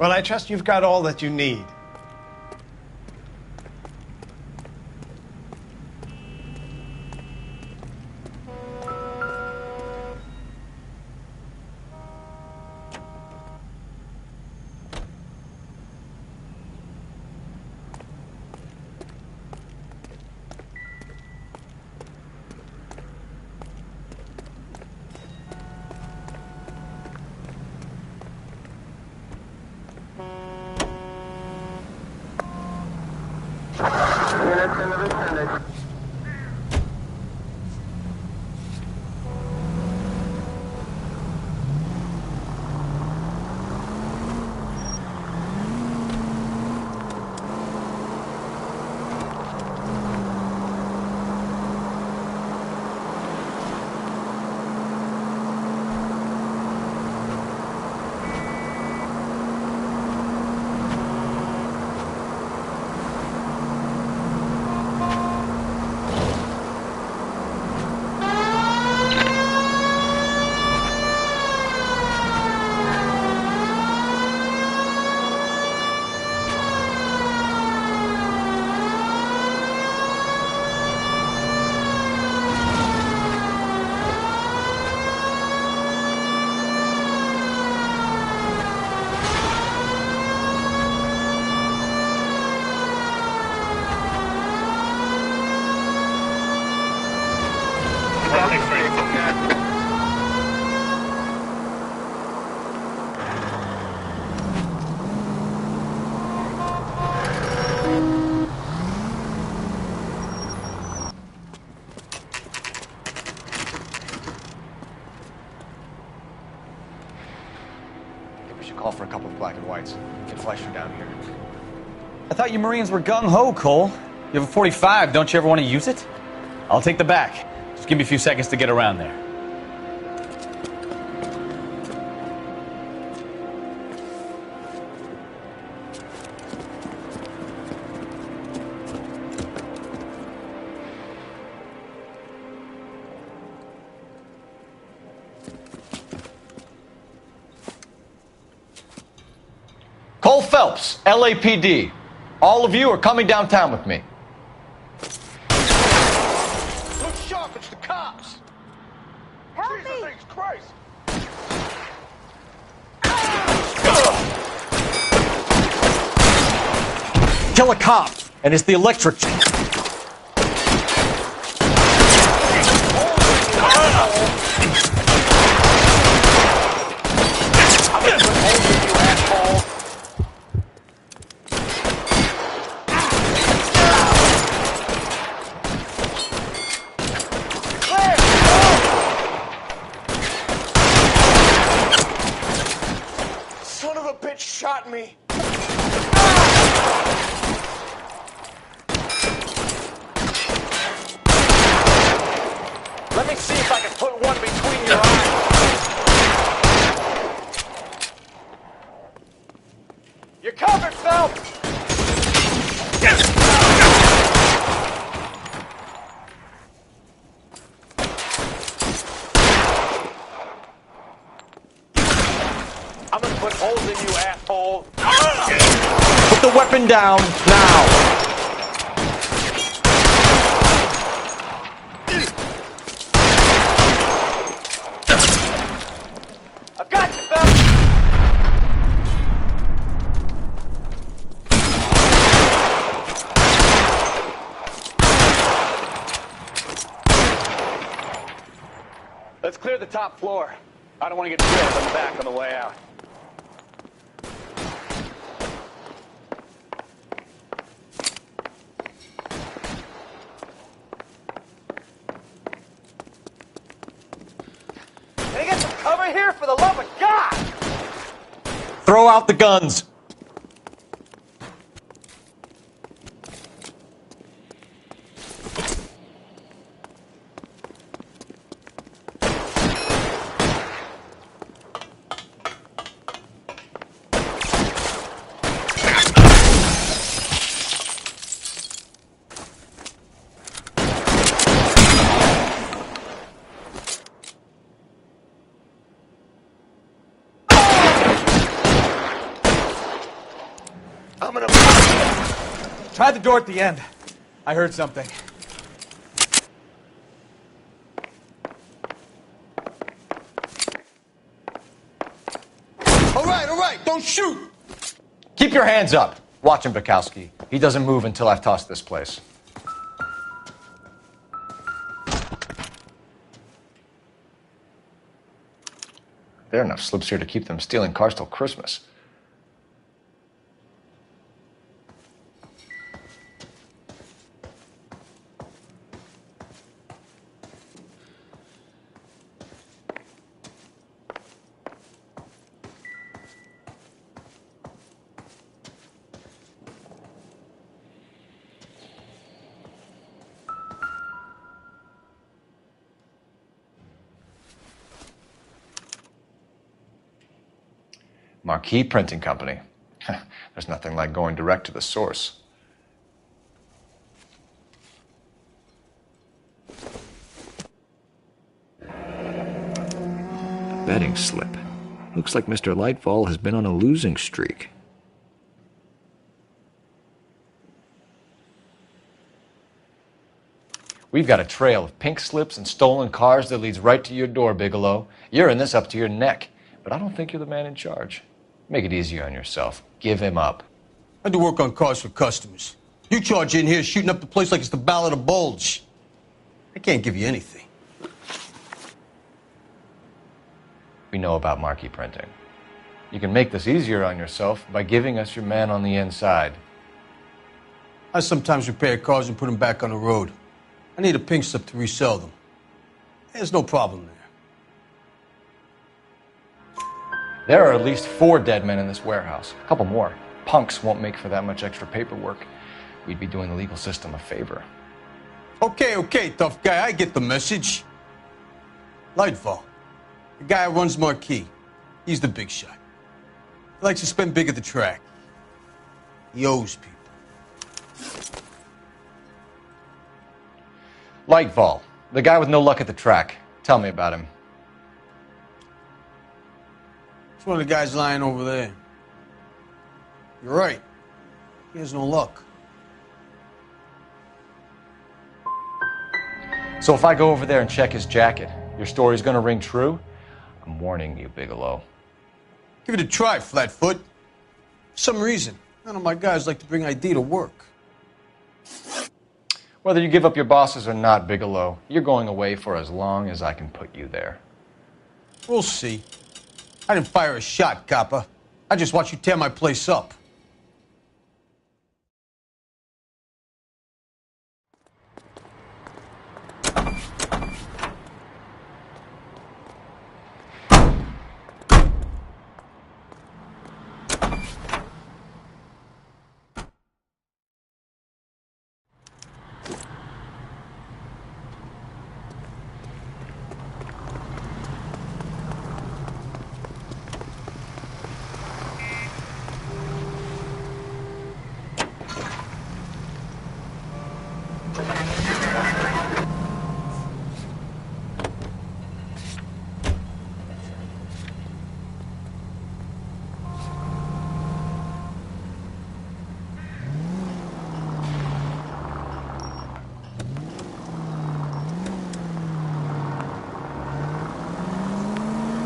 Well, I trust you've got all that you need. Call for a couple of black and whites. Get Fleischer down here. I thought you Marines were gung-ho, Cole. You have a 45, don't you ever want to use it? I'll take the back. Just give me a few seconds to get around there. Cole Phelps, LAPD. All of you are coming downtown with me. Look sharp, it's the cops! Help Jesus me! H. Christ! Kill a cop, and it's the electric chain. Son of a bitch shot me! Let me see if I can put one between your eyes. You're covered, Phelps! I'm gonna put holes in you, asshole! Put the weapon down, now! I got you, Phelps! Let's clear the top floor. I don't want to get drilled in the back on the way out. Can I get some cover here, for the love of God? Throw out the guns. I'm gonna... Try the door at the end. I heard something. All right, don't shoot! Keep your hands up. Watch him, Bukowski. He doesn't move until I've tossed this place. There are enough slips here to keep them stealing cars till Christmas. Marquee Printing Company. There's nothing like going direct to the source. Betting slip. Looks like Mr. Lightfall has been on a losing streak. We've got a trail of pink slips and stolen cars that leads right to your door, Bigelow. You're in this up to your neck, but I don't think you're the man in charge. Make it easier on yourself. Give him up. I do work on cars for customers. You charge in here shooting up the place like it's the Ballad of Bulge. I can't give you anything. We know about marquee printing. You can make this easier on yourself by giving us your man on the inside. I sometimes repair cars and put them back on the road. I need a pink slip to resell them. There's no problem there. There are at least 4 dead men in this warehouse. A couple more. Punks won't make for that much extra paperwork. We'd be doing the legal system a favor. Okay, tough guy, I get the message. Lightfall, the guy who runs Marquee. He's the big shot. He likes to spend big at the track. He owes people. Lightfall, the guy with no luck at the track. Tell me about him. It's one of the guys lying over there. You're right. He has no luck. So if I go over there and check his jacket, your story's gonna ring true? I'm warning you, Bigelow. Give it a try, Flatfoot. For some reason, none of my guys like to bring ID to work. Whether you give up your bosses or not, Bigelow, you're going away for as long as I can put you there. We'll see. I didn't fire a shot, copper. I just watched you tear my place up.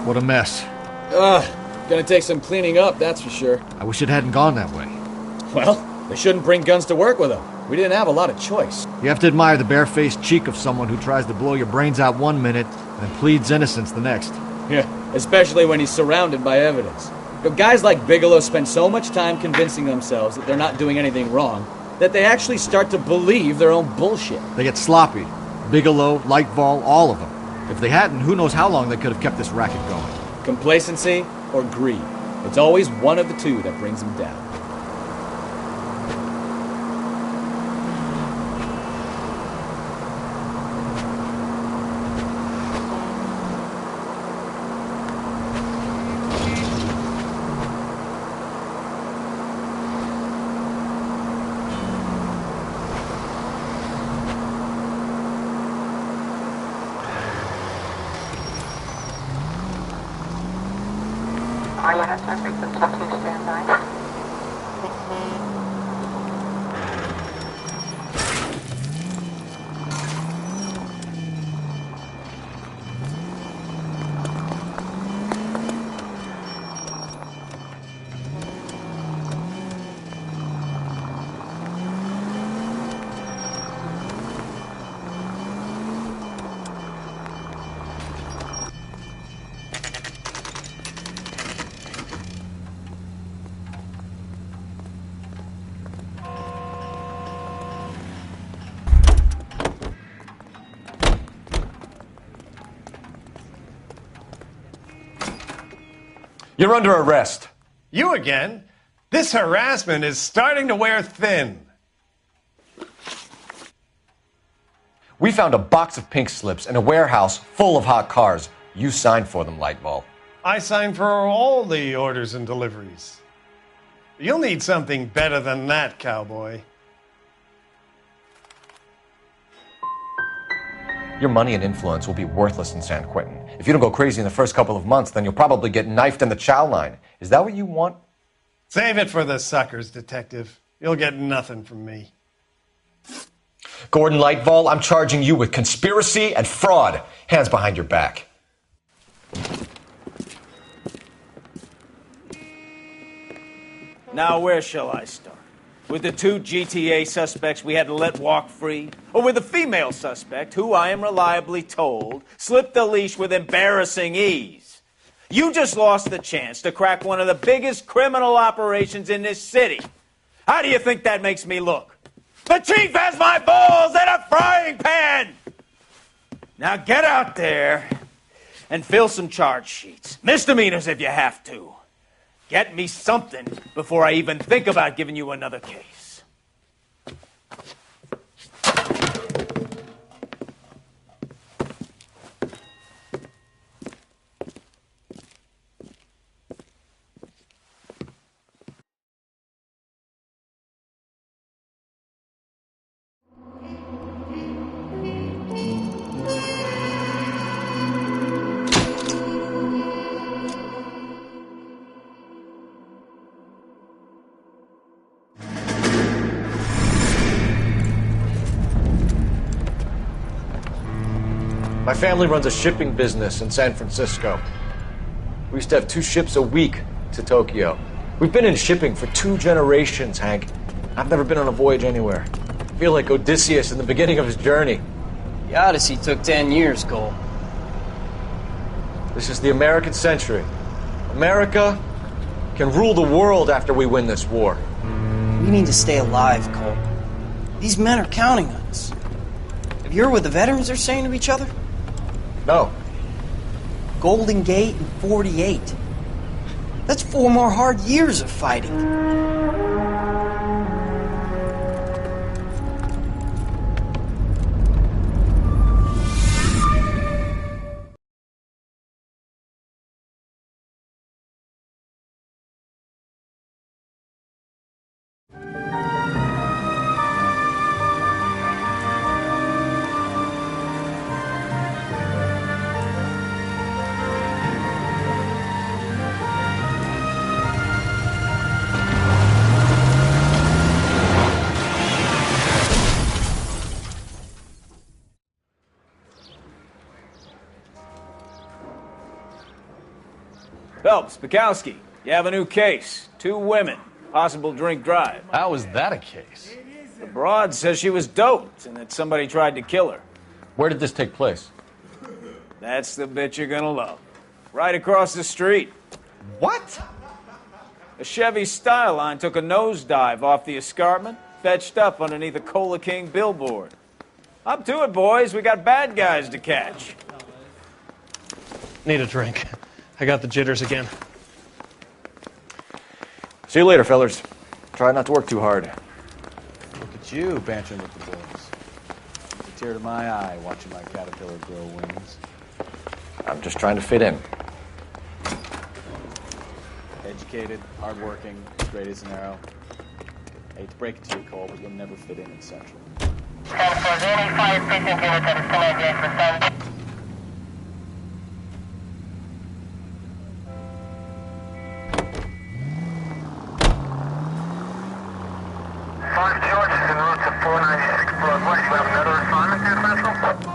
What a mess. Gonna take some cleaning up, that's for sure. I wish it hadn't gone that way. Well, they shouldn't bring guns to work with them. We didn't have a lot of choice. You have to admire the barefaced cheek of someone who tries to blow your brains out one minute and pleads innocence the next. Yeah, especially when he's surrounded by evidence. But guys like Bigelow spend so much time convincing themselves that they're not doing anything wrong that they actually start to believe their own bullshit. They get sloppy. Bigelow, Lightfall, all of them. If they hadn't, who knows how long they could have kept this racket going. Complacency or greed. It's always one of the two that brings them down. You're under arrest. You again? This harassment is starting to wear thin. We found a box of pink slips in a warehouse full of hot cars. You signed for them, Lightball. I signed for all the orders and deliveries. You'll need something better than that, cowboy. Your money and influence will be worthless in San Quentin. If you don't go crazy in the first couple of months, then you'll probably get knifed in the chow line. Is that what you want? Save it for the suckers, Detective. You'll get nothing from me. Gordon Lightfall, I'm charging you with conspiracy and fraud. Hands behind your back. Now, where shall I start? With the 2 GTA suspects we had to let walk free? Or with the female suspect, who I am reliably told slipped the leash with embarrassing ease? You just lost the chance to crack one of the biggest criminal operations in this city. How do you think that makes me look? The chief has my balls in a frying pan! Now get out there and fill some charge sheets. Misdemeanors if you have to. Get me something before I even think about giving you another case. My family runs a shipping business in San Francisco. We used to have 2 ships a week to Tokyo. We've been in shipping for 2 generations, Hank. I've never been on a voyage anywhere. I feel like Odysseus in the beginning of his journey. The Odyssey took 10 years, Cole. This is the American century. America can rule the world after we win this war. We need to stay alive, Cole. These men are counting on us. Have you heard what the veterans are saying to each other? No. Golden Gate in 48. That's 4 more hard years of fighting. Phelps, Bukowski, you have a new case. 2 women, possible drink drive. How was that a case? The broad says she was doped and that somebody tried to kill her. Where did this take place? That's the bit you're gonna love. Right across the street. What? A Chevy Styline took a nosedive off the escarpment, fetched up underneath a Cola King billboard. Up to it, boys. We got bad guys to catch. Need a drink. I got the jitters again. See you later, fellers. Try not to work too hard. Look at you, bantering with the boys. It's a tear to my eye watching my caterpillar grow wings. I'm just trying to fit in. Educated, hardworking, straight as an arrow. I hate to break it to you, Cole, but you'll never fit in Central. 10 for 85 precinct unit at the Stonewall for San. Mark George is en route to 496 Broadway. You have another assignment there, Central?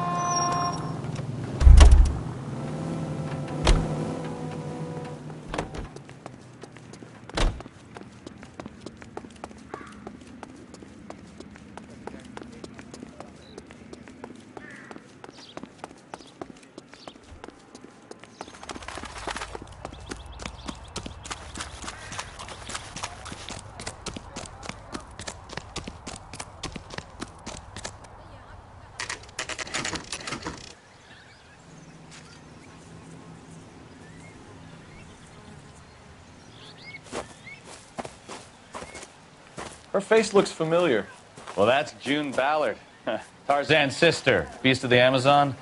Her face looks familiar. Well, that's June Ballard, Tarzan's sister, beast of the Amazon.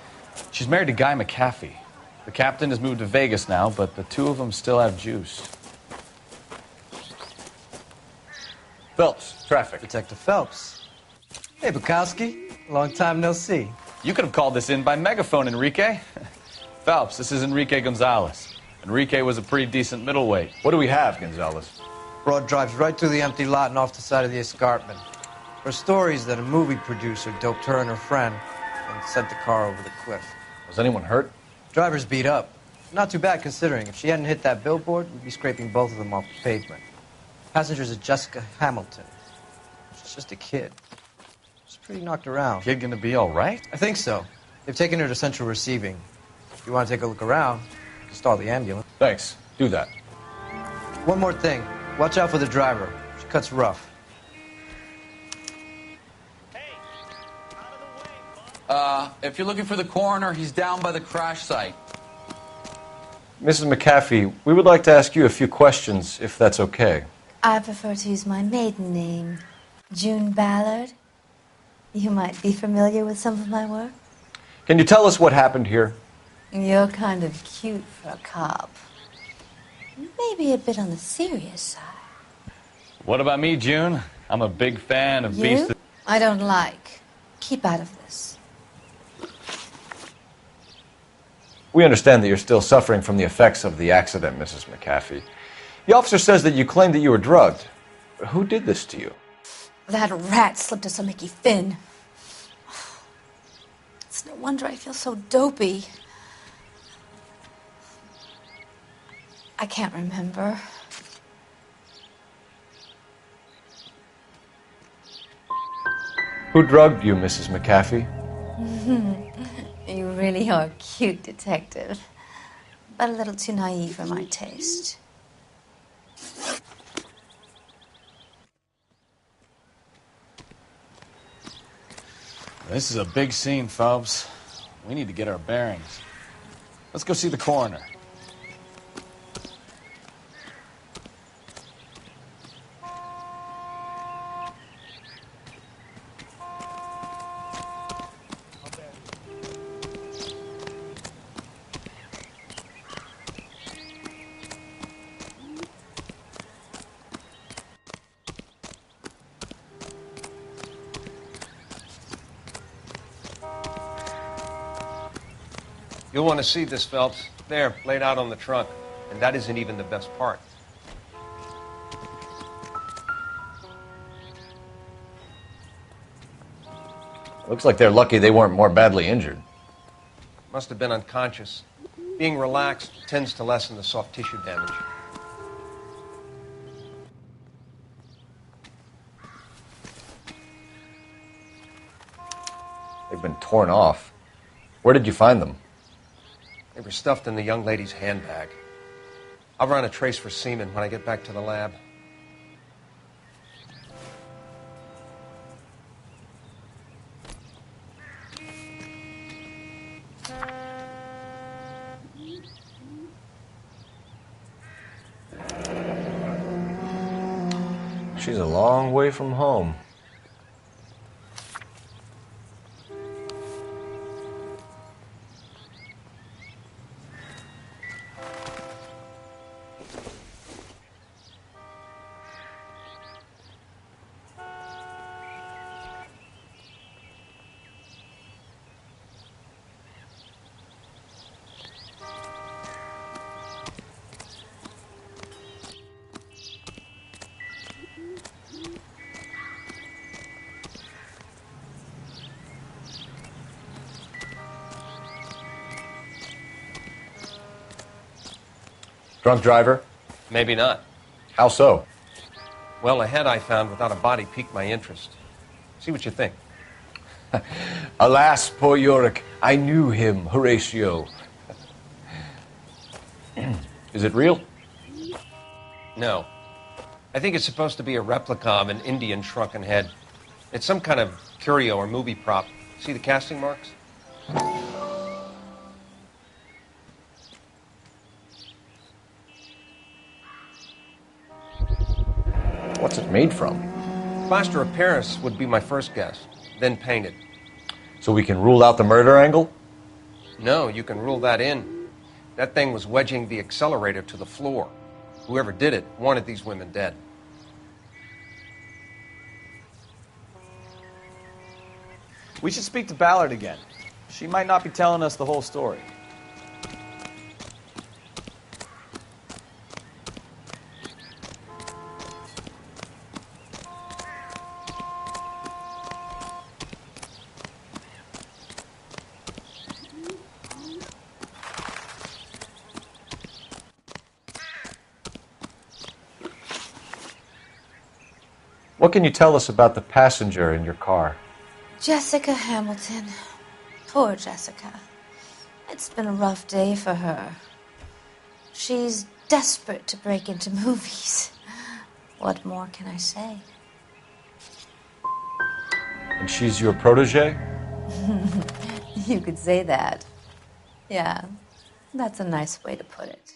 She's married to Guy McAfee. The captain has moved to Vegas now, but the 2 of them still have juice. Phelps, traffic. Detective Phelps. Hey, Bukowski. Long time no see. You could have called this in by megaphone, Enrique. Phelps, this is Enrique Gonzalez. Enrique was a pretty decent middleweight. What do we have, Gonzalez? Broad drives right through the empty lot and off the side of the escarpment. Her story is that a movie producer doped her and her friend and sent the car over the cliff. Was anyone hurt? Driver's beat up. Not too bad considering. If she hadn't hit that billboard, we'd be scraping both of them off the pavement. Passenger's is Jessica Hamilton. She's just a kid. She's pretty knocked around. Kid gonna be all right? I think so. They've taken her to central receiving. If you want to take a look around, stall the ambulance. Thanks. Do that. One more thing. Watch out for the driver. She cuts rough. If you're looking for the coroner, he's down by the crash site. Mrs. McAfee, we would like to ask you a few questions, if that's okay. I prefer to use my maiden name, June Ballard. You might be familiar with some of my work. Can you tell us what happened here? You're kind of cute for a cop. Maybe a bit on the serious side. What about me, June? I'm a big fan of Beast. I don't like. Keep out of this. We understand that you're still suffering from the effects of the accident, Mrs. McAfee. The officer says that you claimed that you were drugged. Who did this to you? That rat slipped us a Mickey Finn. It's no wonder I feel so dopey. I can't remember. Who drugged you, Mrs. McAfee? You really are a cute detective, but a little too naive for my taste. This is a big scene, Phelps. We need to get our bearings. Let's go see the coroner. You'll want to see this, Phelps. There, laid out on the trunk. And that isn't even the best part. Looks like they're lucky they weren't more badly injured. Must have been unconscious. Being relaxed tends to lessen the soft tissue damage. They've been torn off. Where did you find them? They were stuffed in the young lady's handbag. I'll run a trace for semen when I get back to the lab. She's a long way from home. Drunk driver? Maybe not. How so? Well, a head I found without a body piqued my interest. See what you think. Alas, poor Yorick, I knew him, Horatio. Is it real? No. I think it's supposed to be a replica of an Indian shrunken head. It's some kind of curio or movie prop. See the casting marks? What's it made from? Plaster of Paris would be my first guess, then painted. So we can rule out the murder angle? No, you can rule that in. That thing was wedging the accelerator to the floor. Whoever did it wanted these women dead. We should speak to Ballard again. She might not be telling us the whole story. What can you tell us about the passenger in your car? Jessica Hamilton. Poor Jessica. It's been a rough day for her. She's desperate to break into movies. What more can I say? And she's your protege? You could say that. Yeah. That's a nice way to put it.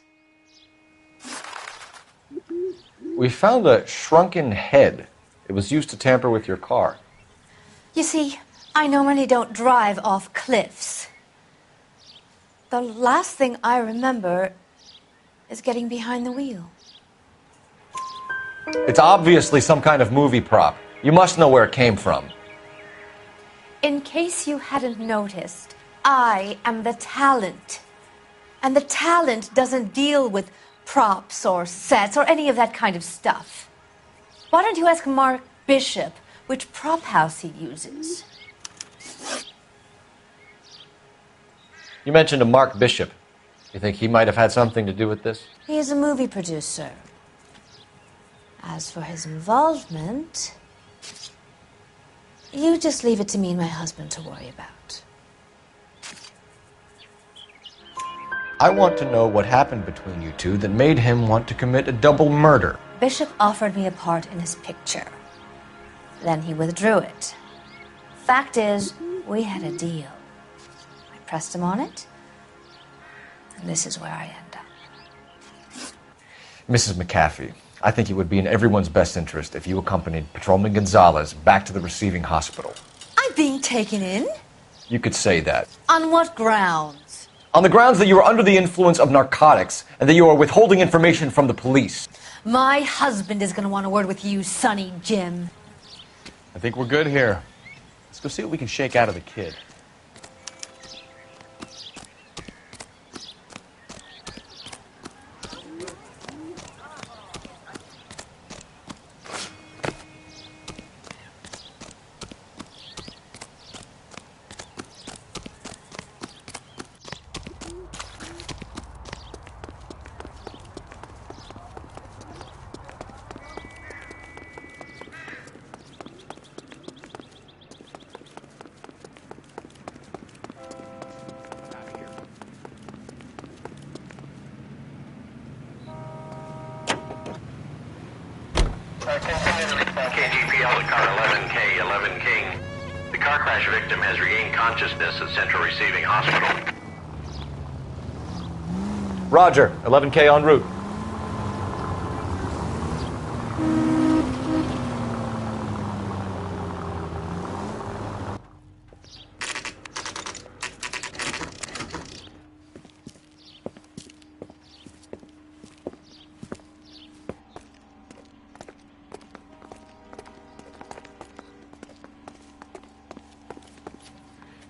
We found a shrunken head. It was used to tamper with your car. You see, I normally don't drive off cliffs. The last thing I remember is getting behind the wheel. It's obviously some kind of movie prop. You must know where it came from. In case you hadn't noticed, I am the talent. And the talent doesn't deal with props or sets or any of that kind of stuff. Why don't you ask Mark Bishop which prop house he uses? You mentioned a Mark Bishop. You think he might have had something to do with this? He is a movie producer. As for his involvement, you just leave it to me and my husband to worry about. I want to know what happened between you two that made him want to commit a double murder. Bishop offered me a part in his picture. Then he withdrew it. Fact is, we had a deal. I pressed him on it, and this is where I end up. Mrs. McAfee, I think it would be in everyone's best interest if you accompanied Patrolman Gonzalez back to the receiving hospital. I'm being taken in? You could say that. On what grounds? On the grounds that you are under the influence of narcotics and that you are withholding information from the police. My husband is going to want a word with you, Sonny Jim. I think we're good here. Let's go see what we can shake out of the kid. KGPL to car 11K, 11 King. The car crash victim has regained consciousness at Central Receiving Hospital. Roger, 11K en route.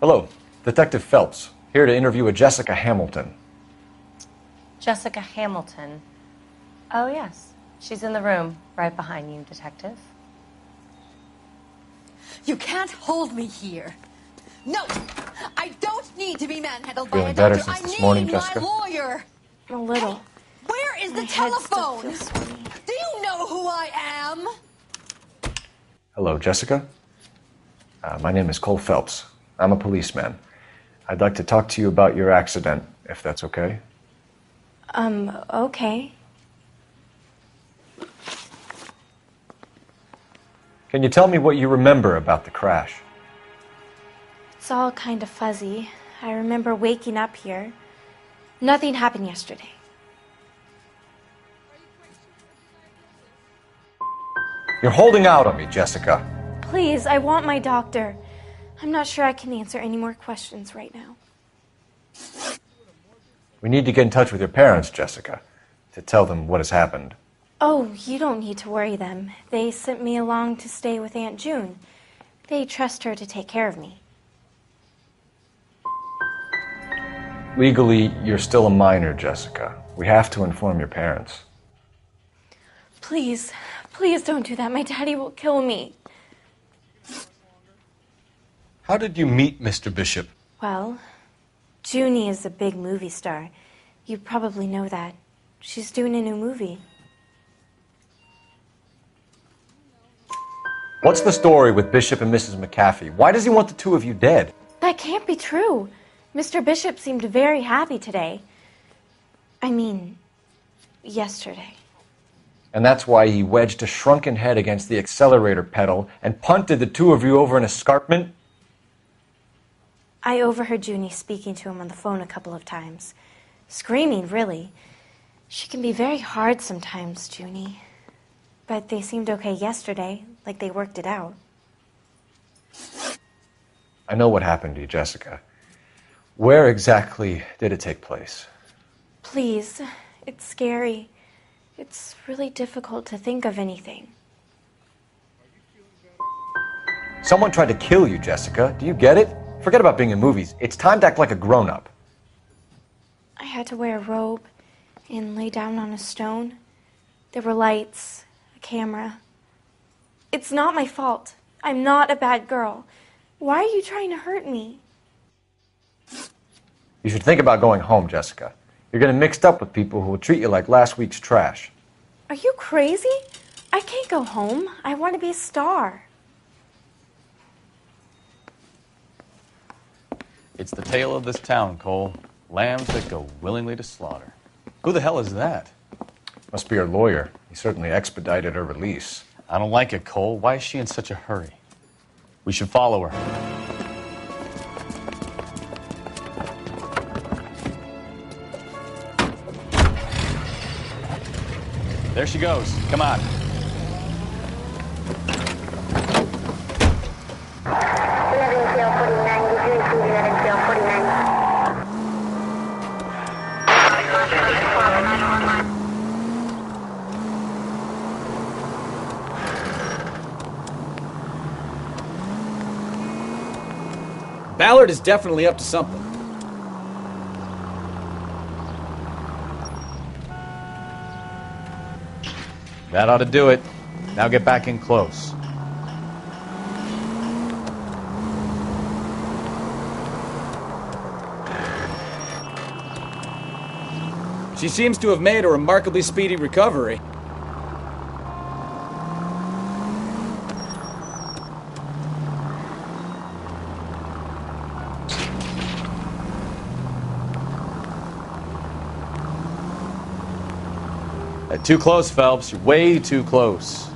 Hello, Detective Phelps, here to interview a Jessica Hamilton. Jessica Hamilton. Oh, yes. She's in the room, right behind you, Detective. You can't hold me here. No, I don't need to be manhandled by Feeling a better doctor. since this I morning, need Jessica? my lawyer. A little. Hey, where is the My head still telephone? feels funny. Do you know who I am? Hello, Jessica. My name is Cole Phelps. I'm a policeman. I'd like to talk to you about your accident, if that's okay. Okay. Can you tell me what you remember about the crash? It's all kind of fuzzy. I remember waking up here. Nothing happened yesterday. You're holding out on me, Jessica. Please, I want my doctor. I'm not sure I can answer any more questions right now. We need to get in touch with your parents, Jessica, to tell them what has happened. Oh, you don't need to worry them. They sent me along to stay with Aunt June. They trust her to take care of me. Legally, you're still a minor, Jessica. We have to inform your parents. Please, please don't do that. My daddy will kill me. How did you meet Mr. Bishop? Well, Junie is a big movie star. You probably know that. She's doing a new movie. What's the story with Bishop and Mrs. McAfee? Why does he want the two of you dead? That can't be true. Mr. Bishop seemed very happy today. I mean, yesterday. And that's why he wedged a shrunken head against the accelerator pedal and punted the two of you over an escarpment? I overheard Junie speaking to him on the phone a couple of times. Screaming, really. She can be very hard sometimes, Junie. But they seemed okay yesterday, like they worked it out. I know what happened to you, Jessica. Where exactly did it take place? Please, it's scary. It's really difficult to think of anything. Someone tried to kill you, Jessica. Do you get it? Forget about being in movies. It's time to act like a grown-up. I had to wear a robe and lay down on a stone. There were lights, a camera. It's not my fault. I'm not a bad girl. Why are you trying to hurt me? You should think about going home, Jessica. You're getting mixed up with people who will treat you like last week's trash. Are you crazy? I can't go home. I want to be a star. It's the tale of this town, Cole. Lambs that go willingly to slaughter. Who the hell is that? Must be her lawyer. He certainly expedited her release. I don't like it, Cole. Why is she in such a hurry? We should follow her. There she goes. Come on. Ballard is definitely up to something. That ought to do it. Now get back in close. She seems to have made a remarkably speedy recovery. Too close, Phelps. You're way too close.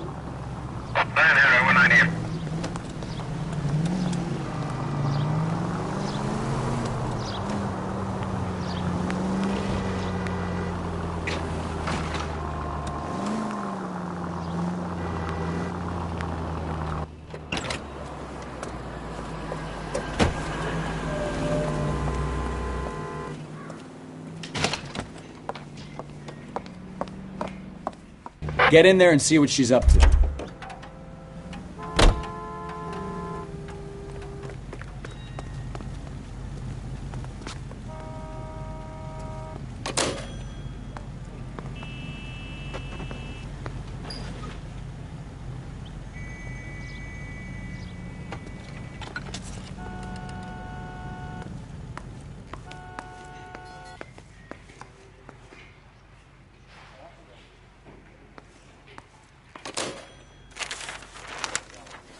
Get in there and see what she's up to.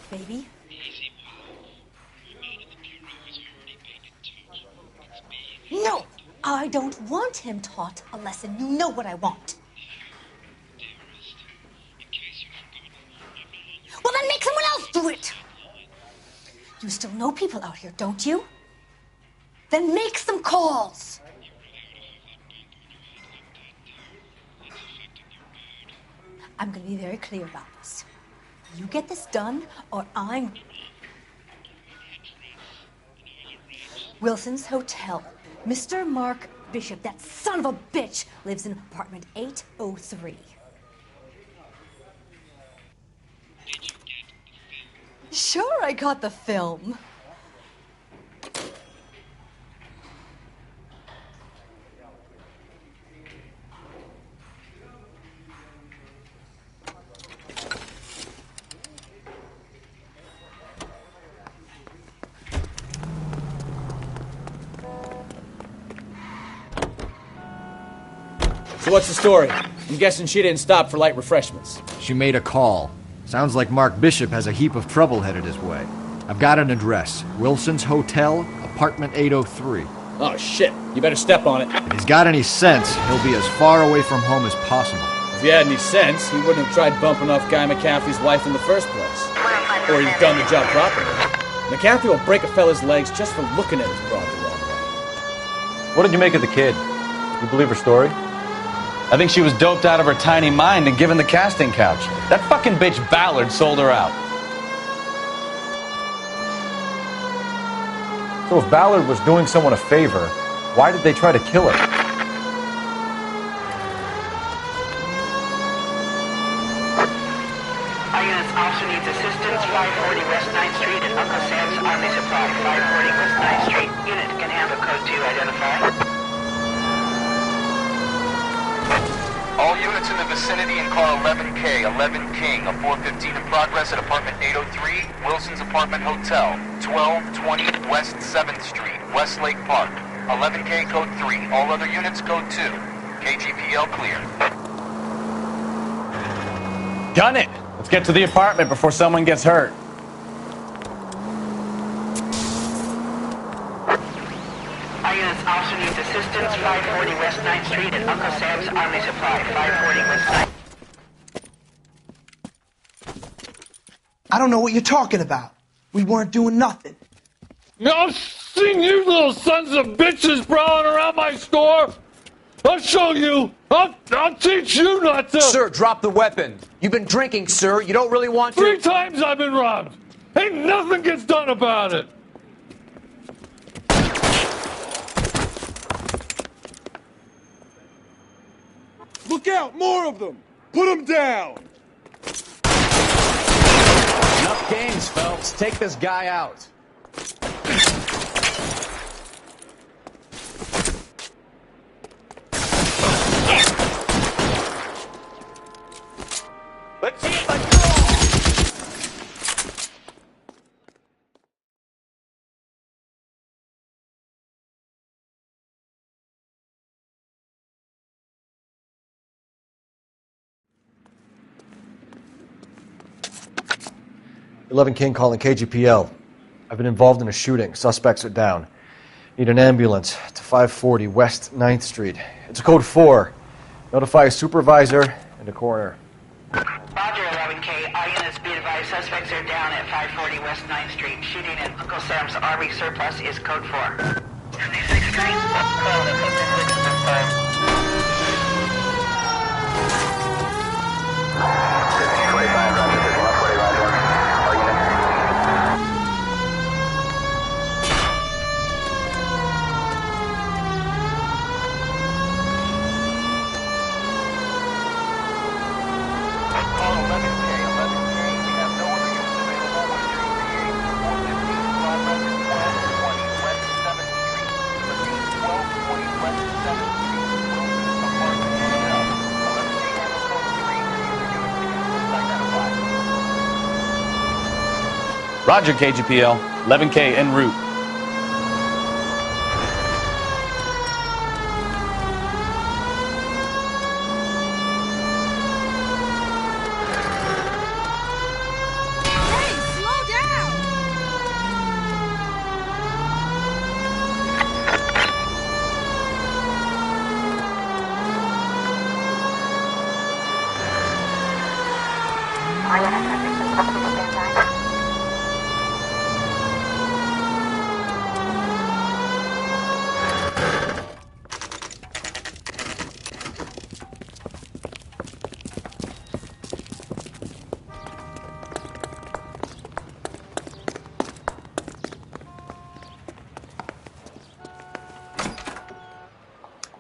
Baby? No! I don't want him taught a lesson. You know what I want. Well, then make someone else do it! You still know people out here, don't you? Then make some calls! I'm gonna be very clear about this. You get this done, or I'm... Wilson's Hotel. Mr. Mark Bishop, that son of a bitch, lives in apartment 803. Sure, I got the film. So what's the story? I'm guessing she didn't stop for light refreshments. She made a call. Sounds like Mark Bishop has a heap of trouble headed his way. I've got an address. Wilson's Hotel, apartment 803. Oh, shit. You better step on it. If he's got any sense, he'll be as far away from home as possible. If he had any sense, he wouldn't have tried bumping off Guy McAfee's wife in the first place. Or he'd done the job properly. McAfee will break a fella's legs just for looking at his broad the wrong way. What did you make of the kid? You believe her story? I think she was doped out of her tiny mind and given the casting couch. That fucking bitch Ballard sold her out. So if Ballard was doing someone a favor, why did they try to kill her? Our units also needs assistance. 540 West 9th Street at Uncle Sam's Army Supply. 540 West 9th Street. Unit can handle code 2. Identify. All units in the vicinity in car 11K, 11 King, a 415 in progress at apartment 803, Wilson's Apartment Hotel, 1220 West 7th Street, Westlake Park. 11K code 3, all other units code 2. KGPL clear. Gun it! Let's get to the apartment before someone gets hurt. Our units also needs assistance. 540 West 9th Street at Uncle Sam's Army Supply. 540 West 9th. I don't know what you're talking about. We weren't doing nothing. I've seen you little sons of bitches prowling around my store. I'll show you. I'll teach you not to. Sir, drop the weapon. You've been drinking, sir. You don't really want to. 3 times I've been robbed. Ain't nothing gets done about it. Look out! More of them! Put them down! Enough games, Phelps. Take this guy out. Let's see if I can. 11 King calling KGPL. I've been involved in a shooting. Suspects are down. Need an ambulance to 540 West 9th Street. It's a code 4. Notify a supervisor and a coroner. Roger, 11K. All units be advised suspects are down at 540 West 9th Street. Shooting at Uncle Sam's Army surplus is code 4. 56th Street. Call the 56 this time. 1545, roger. 140, roger. All units. Call 11K, 11K. We have no other units available. 138, 415, progress, 1220 West 7th Street. Repeat, 1220 West 7th Street. Wilson's Apartment Hotel. 11K handle code 3. Any other units to get identified. Roger, KGPL. 11K en route.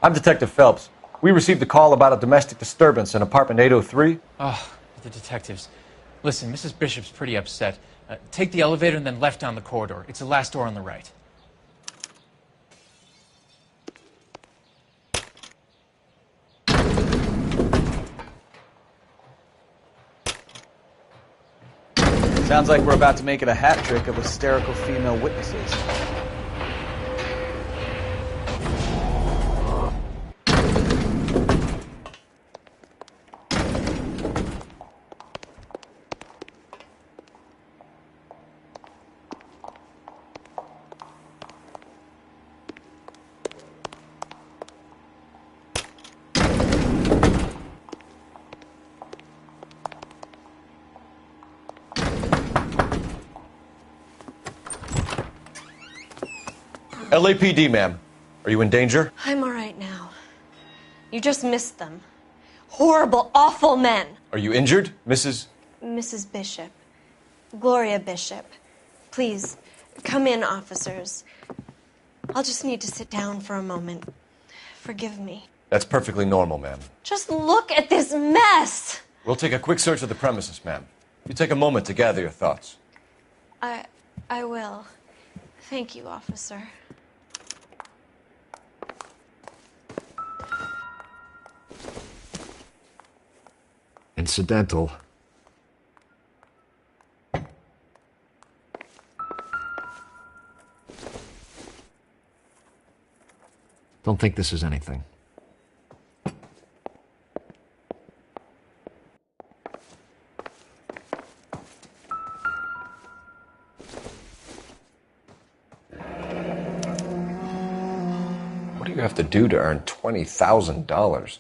I'm Detective Phelps. We received a call about a domestic disturbance in apartment 803. Oh, the detectives. Listen, Mrs. Bishop's pretty upset. Take the elevator and then left down the corridor. It's the last door on the right. Sounds like we're about to make it a hat trick of hysterical female witnesses. LAPD, ma'am. Are you in danger? I'm all right now. You just missed them. Horrible, awful men. Are you injured, Mrs.? Mrs. Bishop. Gloria Bishop. Please, come in, officers. I'll just need to sit down for a moment. Forgive me. That's perfectly normal, ma'am. Just look at this mess! We'll take a quick search of the premises, ma'am. You take a moment to gather your thoughts. I will. Thank you, officer. Incidental. Don't think this is anything. What do you have to do to earn $20,000?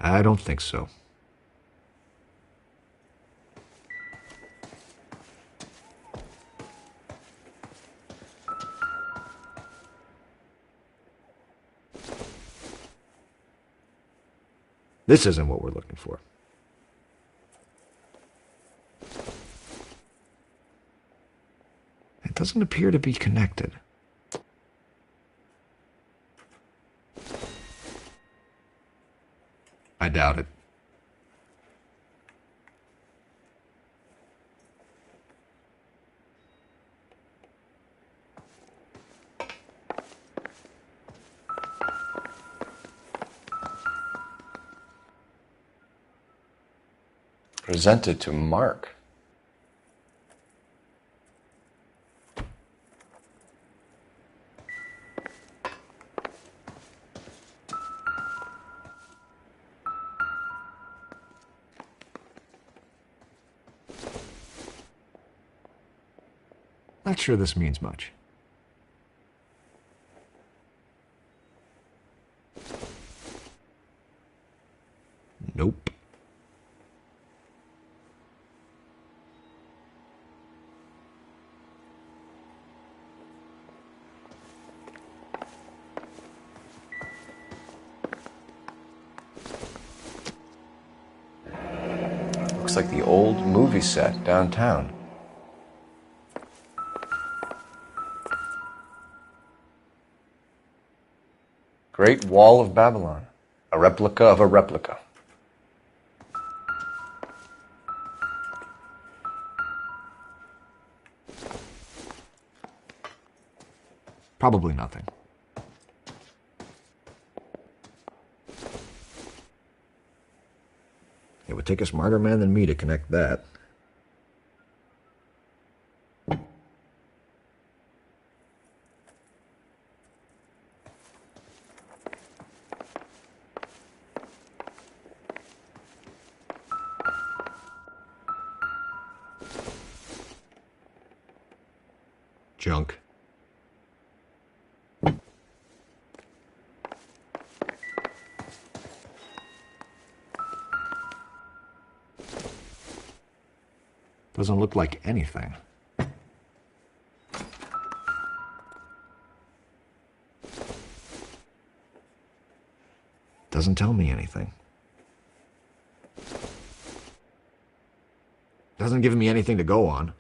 I don't think so. This isn't what we're looking for. It doesn't appear to be connected. I doubt it. Presented to Mark. Not sure this means much. Nope. Looks like the old movie set downtown. Great Wall of Babylon. A replica of a replica. Probably nothing. It would take a smarter man than me to connect that. Junk. Doesn't look like anything. Doesn't tell me anything. Doesn't give me anything to go on.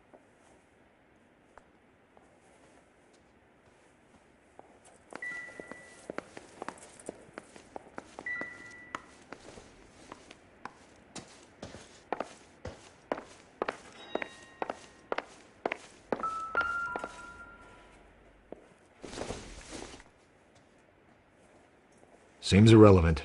Seems irrelevant.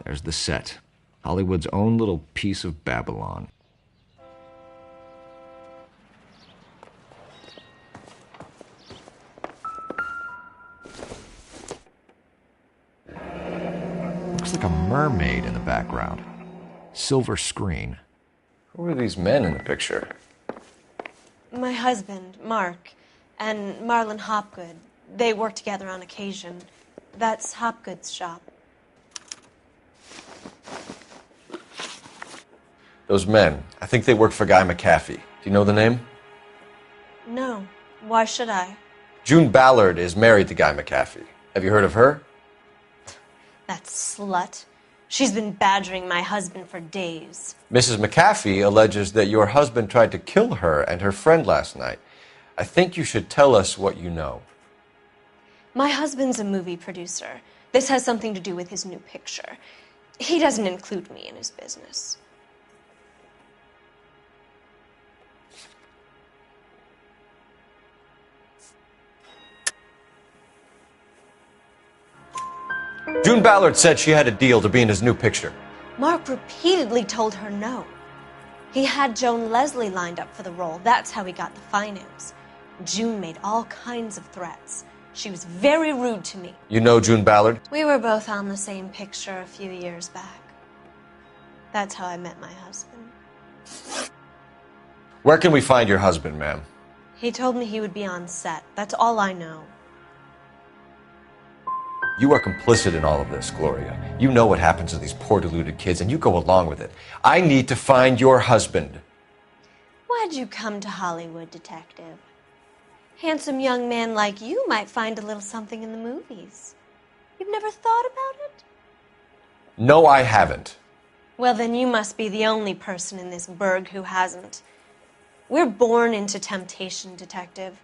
There's the set. Hollywood's own little piece of Babylon. Looks like a mermaid in the background. Silver screen. Who are these men in the picture? My husband, Mark, and Marlon Hopgood, they work together on occasion. That's Hopgood's shop. Those men, I think they work for Guy McAfee. Do you know the name? No. Why should I? June Ballard is married to Guy McAfee. Have you heard of her? That slut. She's been badgering my husband for days. Mrs. McAfee alleges that your husband tried to kill her and her friend last night. I think you should tell us what you know. My husband's a movie producer. This has something to do with his new picture. He doesn't include me in his business. June Ballard said she had a deal to be in his new picture. Mark repeatedly told her no. He had Joan Leslie lined up for the role. That's how he got the finance. June made all kinds of threats. She was very rude to me. You know June Ballard? We were both on the same picture a few years back. That's how I met my husband. Where can we find your husband, ma'am? He told me he would be on set. That's all I know. You are complicit in all of this, Gloria. You know what happens to these poor deluded kids, and you go along with it. I need to find your husband. Why'd you come to Hollywood, detective? Handsome young man like you might find a little something in the movies. You've never thought about it? No, I haven't. Well, then you must be the only person in this burg who hasn't. We're born into temptation, detective.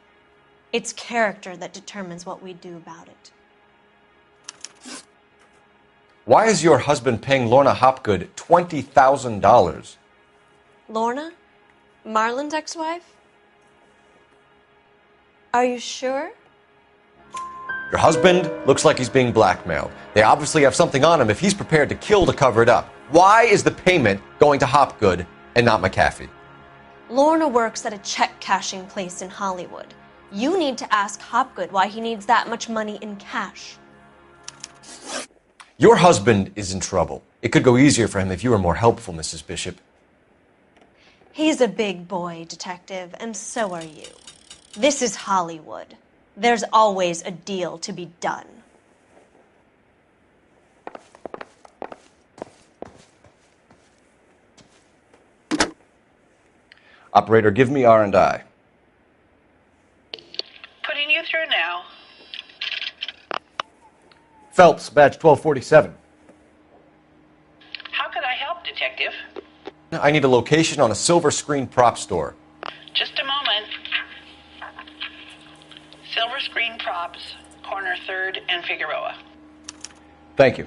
It's character that determines what we do about it. Why is your husband paying Lorna Hopgood $20,000? Lorna? Marlon's ex-wife? Are you sure? Your husband looks like he's being blackmailed. They obviously have something on him if he's prepared to kill to cover it up. Why is the payment going to Hopgood and not McAfee? Lorna works at a check-cashing place in Hollywood. You need to ask Hopgood why he needs that much money in cash. Your husband is in trouble. It could go easier for him if you were more helpful, Mrs. Bishop. He's a big boy, detective, and so are you. This is Hollywood. There's always a deal to be done. Operator, give me R&I. Putting you through now. Phelps, badge 1247. How could I help, detective? I need a location on a silver screen prop store. Just a moment. Silver Screen Props, corner 3rd and Figueroa. Thank you.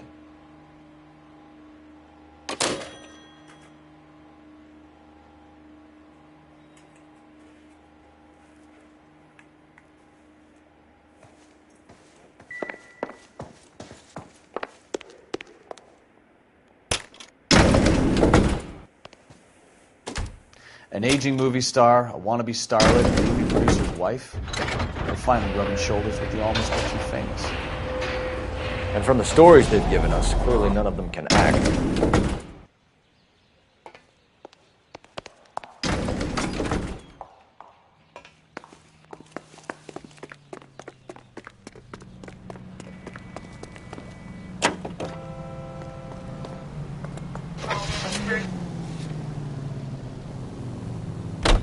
An aging movie star, a wannabe starlet, a movie producer's wife. They're finally rubbing shoulders with the almost too famous. And from the stories they've given us, clearly none of them can act.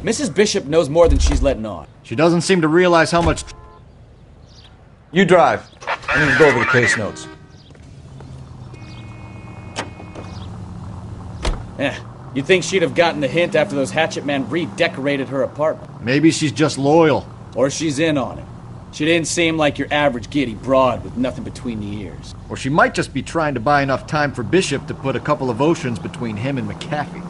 Mrs. Bishop knows more than she's letting on. She doesn't seem to realize how much... You drive. I need to go over the case notes. You'd think she'd have gotten the hint after those hatchet men redecorated her apartment. Maybe she's just loyal. Or she's in on it. She didn't seem like your average giddy broad with nothing between the ears. Or she might just be trying to buy enough time for Bishop to put a couple of oceans between him and McAfee.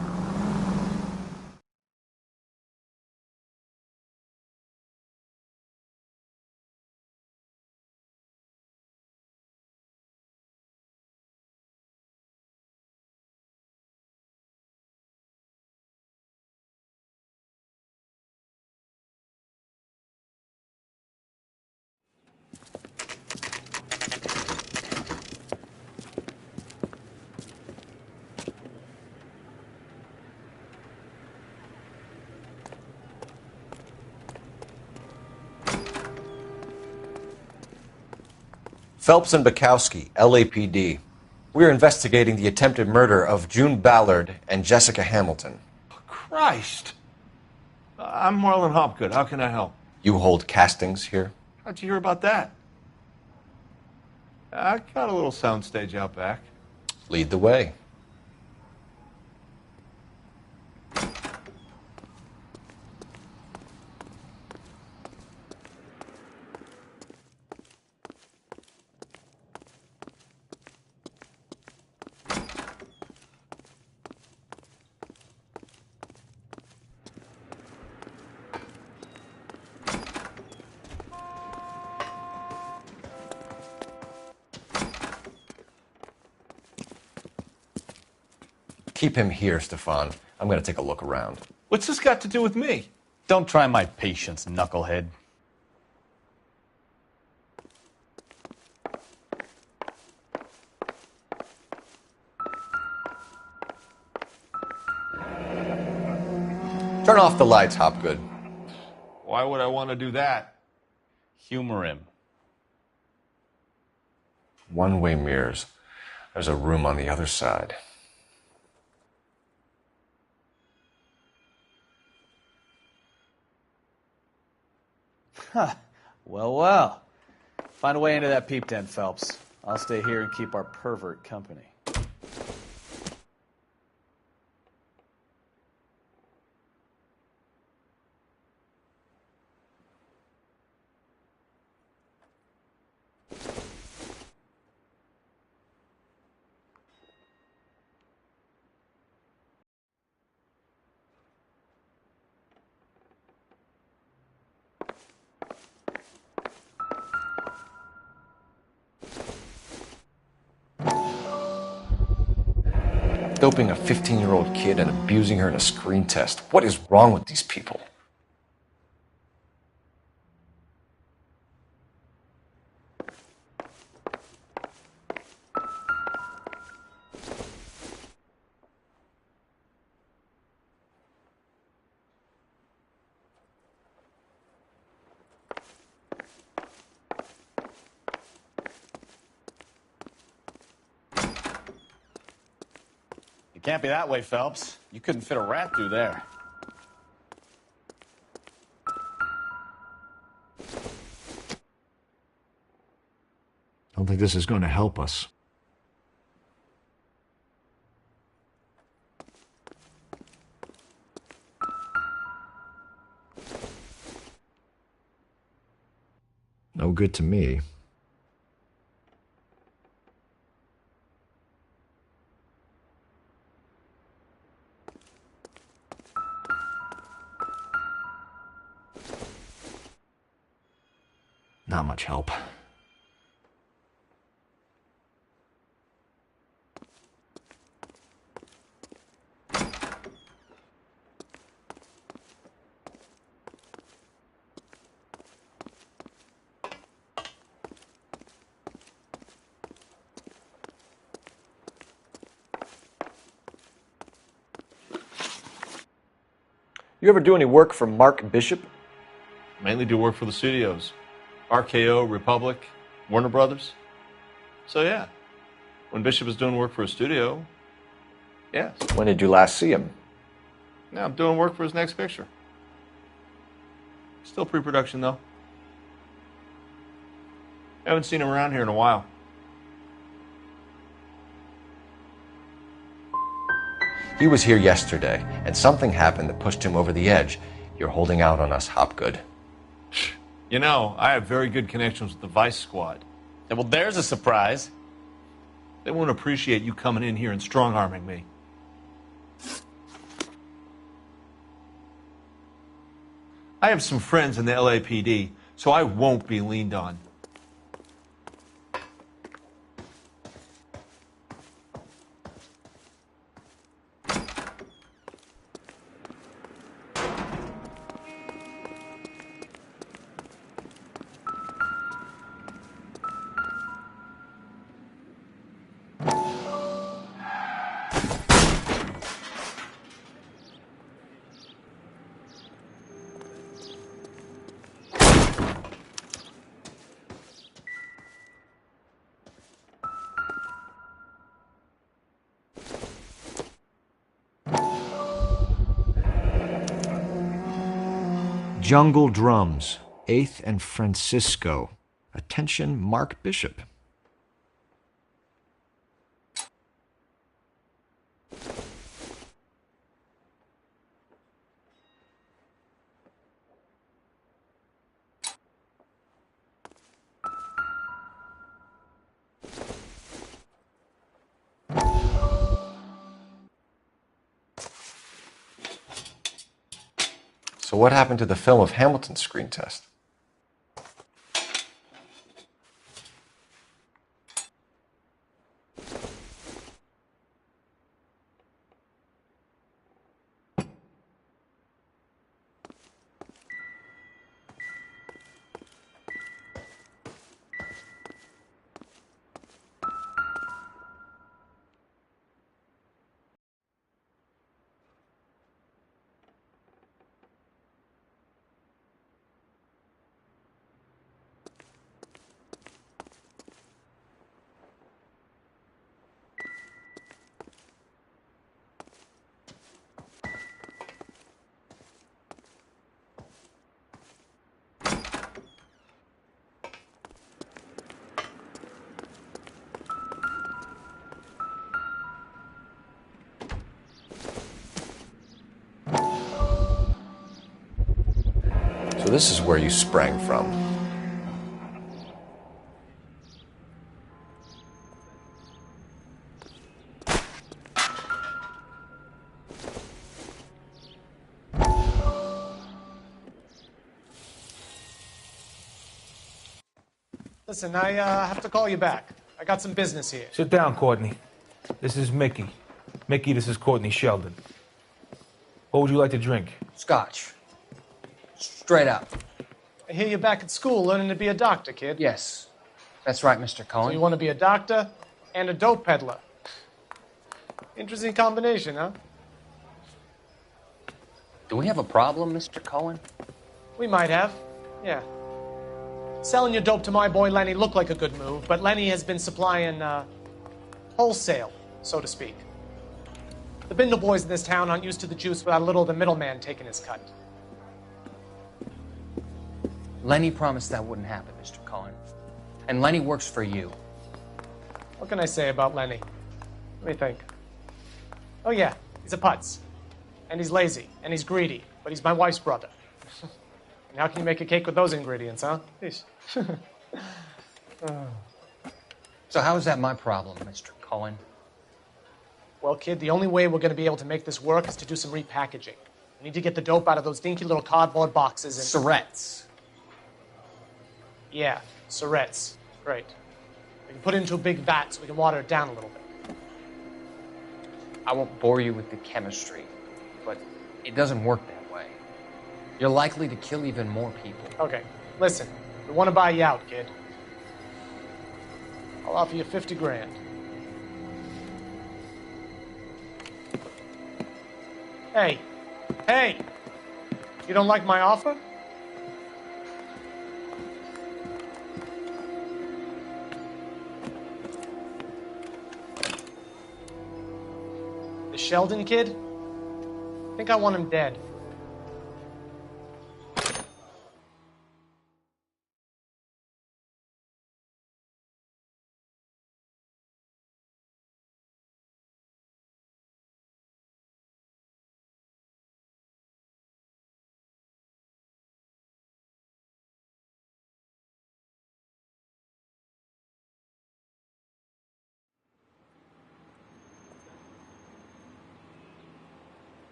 Phelps and Bukowski, LAPD. We're investigating the attempted murder of June Ballard and Jessica Hamilton. Christ! I'm Marlon Hopgood. How can I help? You hold castings here? How'd you hear about that? I got a little soundstage out back. Lead the way. Keep him here, Stefan. I'm going to take a look around. What's this got to do with me? Don't try my patience, knucklehead. Turn off the lights, Hopgood. Why would I want to do that? Humor him. One-way mirrors. There's a room on the other side. Huh. Well. Find a way into that peep den, Phelps. I'll stay here and keep our pervert company. Doping a 15-year-old kid and abusing her in a screen test. What is wrong with these people? Can't be that way, Phelps. You couldn't fit a rat through there. I don't think this is going to help us. No good to me. Not much help. You ever do any work for Mark Bishop? Mainly do work for the studios. RKO, Republic, Warner Brothers. So yeah, when Bishop is doing work for a studio, yes. When did you last see him? Now I'm doing work for his next picture. Still pre-production though. Haven't seen him around here in a while. He was here yesterday, and something happened that pushed him over the edge. You're holding out on us, Hopgood. You know, I have very good connections with the Vice Squad. Yeah, well, there's a surprise. They won't appreciate you coming in here and strong-arming me. I have some friends in the LAPD, so I won't be leaned on. Jungle Drums, 8th and Francisco. Attention, Mark Bishop. So what happened to the film of Hamilton's screen test? So this is where you sprang from. Listen, I have to call you back. I got some business here. Sit down, Courtney. This is Mickey. Mickey, this is Courtney Sheldon. What would you like to drink? Scotch. Straight out. I hear you're back at school learning to be a doctor, kid. Yes. That's right, Mr. Cohen. So you want to be a doctor and a dope peddler. Interesting combination, huh? Do we have a problem, Mr. Cohen? We might have, yeah. Selling your dope to my boy Lenny looked like a good move, but Lenny has been supplying, wholesale, so to speak. The Bindle boys in this town aren't used to the juice without a little of the middleman taking his cut. Lenny promised that wouldn't happen, Mr. Cohen. And Lenny works for you. What can I say about Lenny? Let me think. Oh yeah, he's a putz. And he's lazy, and he's greedy, but he's my wife's brother. And how can you make a cake with those ingredients, huh? Yeesh. So how is that my problem, Mr. Cohen? Well, kid, the only way we're going to be able to make this work is to do some repackaging. We need to get the dope out of those dinky little cardboard boxes and... Surrettes. Yeah, Surrettes. Great. We can put it into a big vat so we can water it down a little bit. I won't bore you with the chemistry, but it doesn't work that way. You're likely to kill even more people. Okay, listen. We want to buy you out, kid. I'll offer you 50 grand. Hey. Hey! You don't like my offer? The Sheldon kid? I think I want him dead.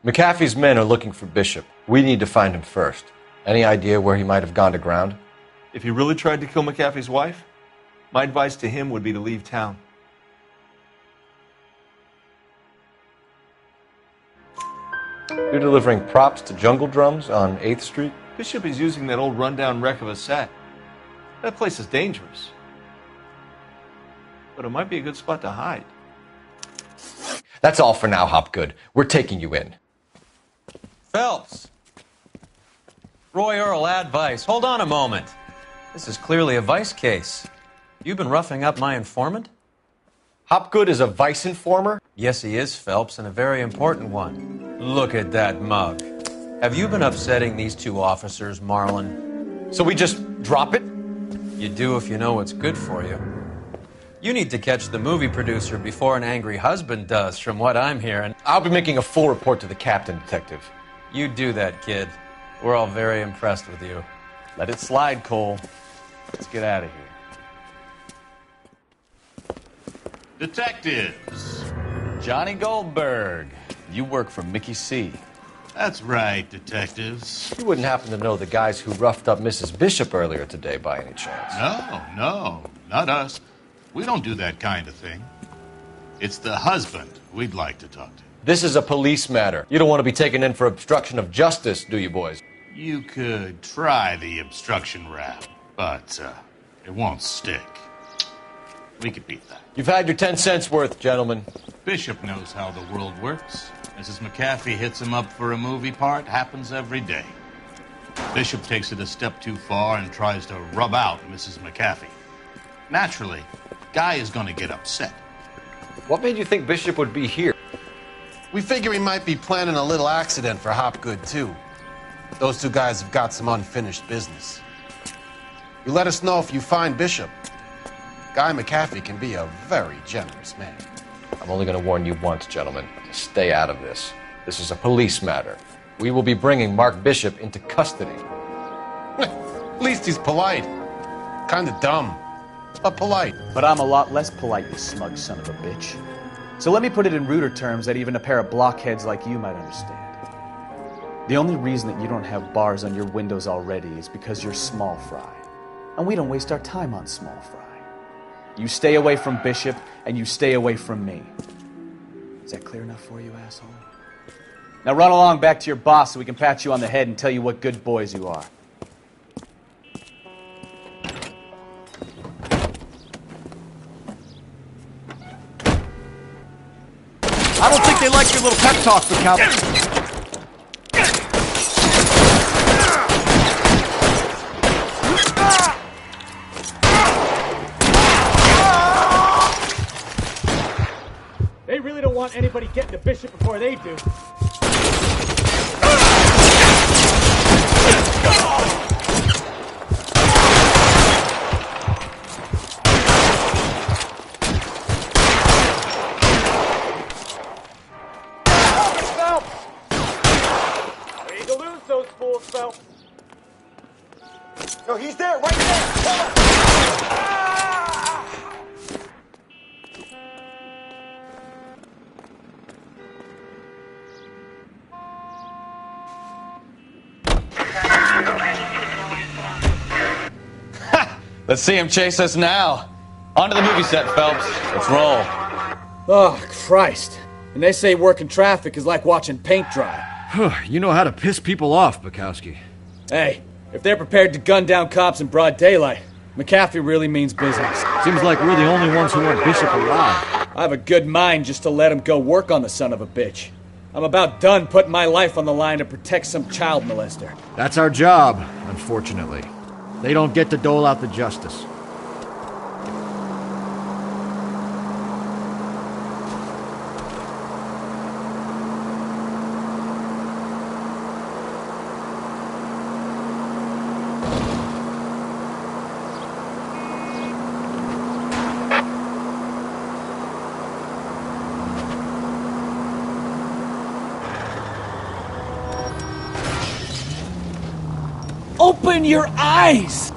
McAfee's men are looking for Bishop. We need to find him first. Any idea where he might have gone to ground? If he really tried to kill McAfee's wife, my advice to him would be to leave town. You're delivering props to Jungle Drums on 8th Street? Bishop is using that old rundown wreck of a set. That place is dangerous. But it might be a good spot to hide. That's all for now, Hopgood. We're taking you in. Phelps! Roy Earl, advice. Hold on a moment. This is clearly a vice case. You've been roughing up my informant? Hopgood is a vice informer? Yes, he is, Phelps, and a very important one. Look at that mug. Have you been upsetting these two officers, Marlon? So we just drop it? You do if you know what's good for you. You need to catch the movie producer before an angry husband does, from what I'm hearing. I'll be making a full report to the captain, Detective. You do that, kid. We're all very impressed with you. Let it slide, Cole. Let's get out of here. Detectives. Johnny Goldberg. You work for Mickey C. That's right, detectives. You wouldn't happen to know the guys who roughed up Mrs. Bishop earlier today by any chance? No, not us. We don't do that kind of thing. It's the husband we'd like to talk to. This is a police matter. You don't want to be taken in for obstruction of justice, do you, boys? You could try the obstruction rap, but it won't stick. We could beat that. You've had your 10 cents worth, gentlemen. Bishop knows how the world works. Mrs. McAfee hits him up for a movie part. Happens every day. Bishop takes it a step too far and tries to rub out Mrs. McAfee. Naturally, Guy is going to get upset. What made you think Bishop would be here? We figure he might be planning a little accident for Hopgood, too. Those two guys have got some unfinished business. You let us know if you find Bishop. Guy McAfee can be a very generous man. I'm only going to warn you once, gentlemen. Stay out of this. This is a police matter. We will be bringing Mark Bishop into custody. At least he's polite. Kind of dumb, but polite. But I'm a lot less polite, you smug son of a bitch. So let me put it in ruder terms that even a pair of blockheads like you might understand. The only reason that you don't have bars on your windows already is because you're small fry. And we don't waste our time on small fry. You stay away from Bishop, and you stay away from me. Is that clear enough for you, asshole? Now run along back to your boss so we can pat you on the head and tell you what good boys you are. I don't think they like your little pep talk, McAlpin. They really don't want anybody getting to Bishop before they do. No, he's there, right there! Let's see him chase us now. Onto the movie set, Phelps. Let's roll. Oh, Christ. And they say working traffic is like watching paint dry. You know how to piss people off, Bukowski. Hey, if they're prepared to gun down cops in broad daylight, McAfee really means business. Seems like we're the only ones who want Bishop alive. I have a good mind just to let him go work on the son of a bitch. I'm about done putting my life on the line to protect some child molester. That's our job, unfortunately. They don't get to dole out the justice. Open your eyes!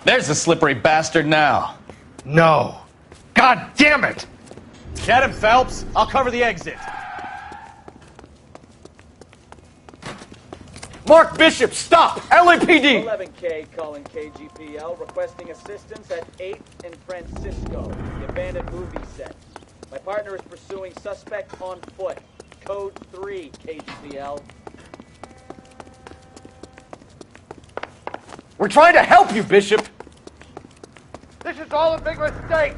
There's the slippery bastard now. No. God damn it! Get him, Phelps. I'll cover the exit. Mark Bishop, stop! LAPD! 11K calling KGPL, requesting assistance at 8th and Francisco, the abandoned movie set. My partner is pursuing suspect on foot. Code 3, KGPL. We're trying to help you, Bishop! This is all a big mistake.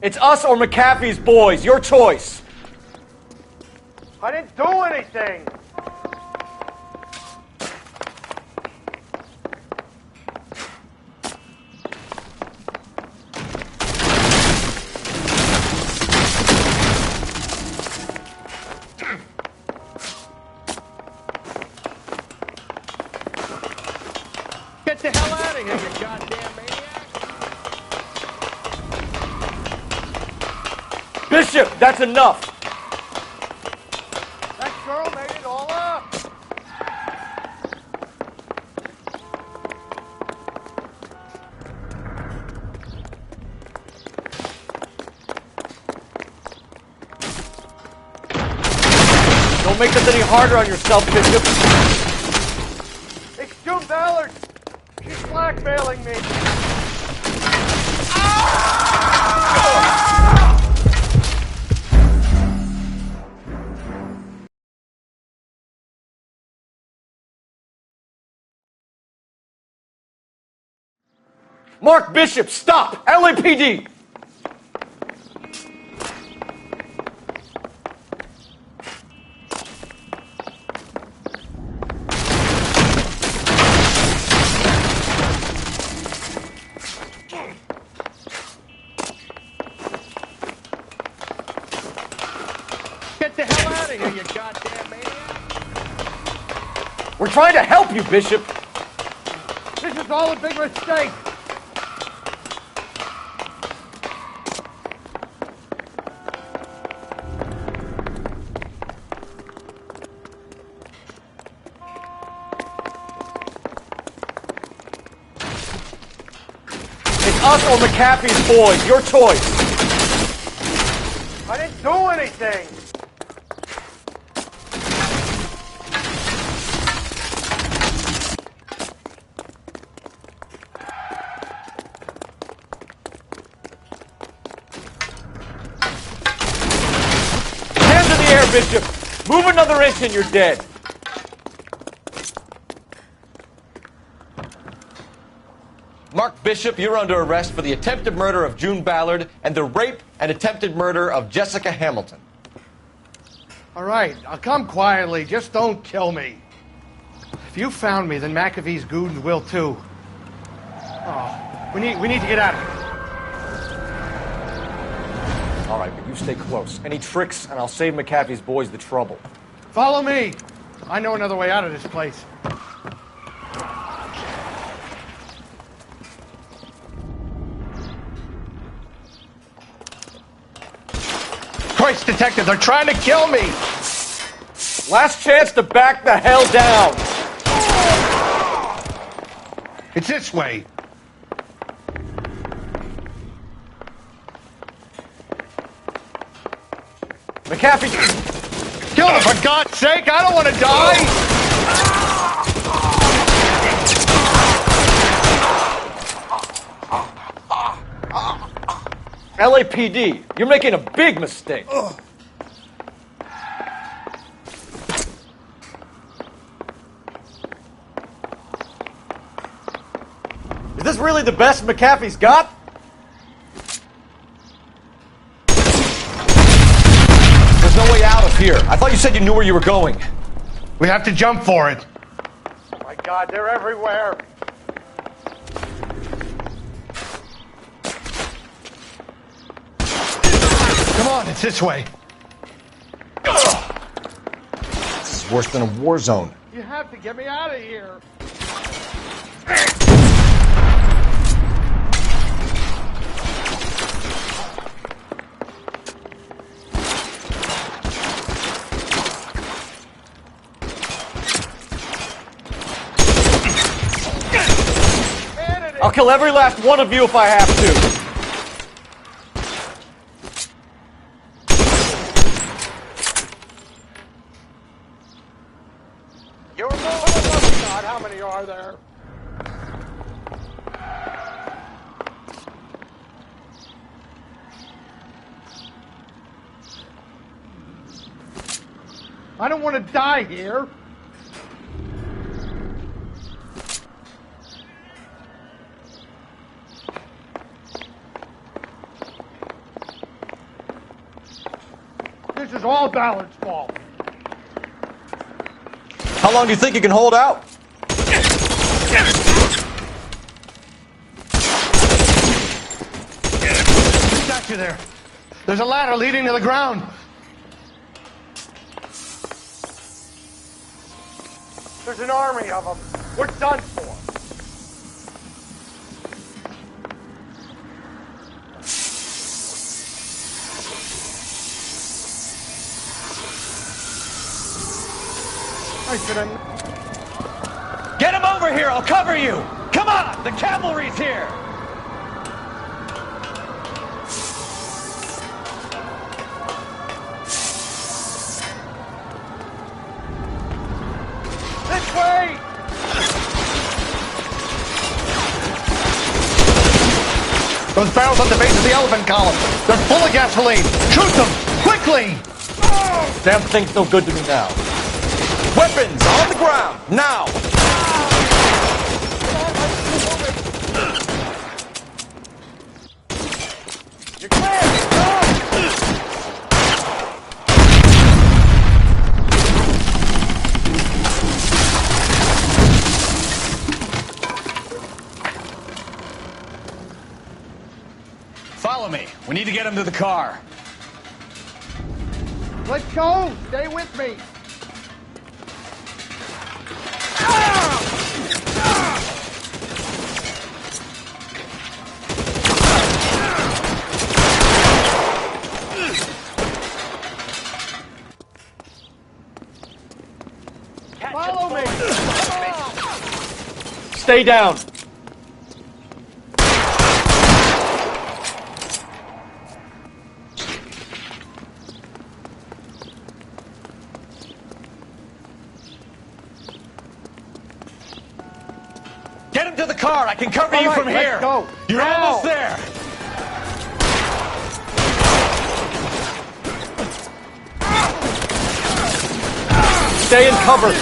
It's us or McAfee's boys. Your choice. I didn't do anything. Get the hell out of here, you goddamn maniac. Bishop, that's enough. That girl made it all up. Don't make this any harder on yourself, Bishop. It's June Ballard. She's blackmailing me. Mark Bishop, stop! LAPD! Get the hell out of here, you goddamn maniac. We're trying to help you, Bishop. This is all a big mistake. It's us or McAfee's boys. Your choice. I didn't do anything. Hands in the air, Bishop. Move another inch and you're dead. Mark Bishop, you're under arrest for the attempted murder of June Ballard and the rape and attempted murder of Jessica Hamilton. All right, I'll come quietly. Just don't kill me. If you found me, then McAfee's goons will too. Oh, we need to get out of here. All right, but you stay close. Any tricks, and I'll save McAfee's boys the trouble. Follow me. I know another way out of this place. Christ, detective, they're trying to kill me. Last chance to back the hell down. It's this way. McAfee! Kill him, for God's sake! I don't want to die! LAPD, you're making a big mistake. Is this really the best McAfee's got? There's no way out of here. I thought you said you knew where you were going. We have to jump for it. Oh my God, they're everywhere. Come on, it's this way. This is worse than a war zone. You have to get me out of here. I'll kill every last one of you if I have to. You're more than one shot. How many are there? I don't want to die here. This is all Ballard's fault. How long do you think you can hold out? Who got you there? There's a ladder leading to the ground. There's an army of them. We're done for. I should have... Get him over here! I'll cover you! Come on! The cavalry's here! This way! Those barrels at the base of the elephant column. They're full of gasoline. Shoot them! Quickly! Damn thing's no good to me now. Weapons on the ground, now! You're clear! Follow me. We need to get him to the car. Let's go! Stay with me! Follow me! Stay down. Get him to the car. I can cover you All right, from here. let's go. You're Now. almost there. Stay in cover.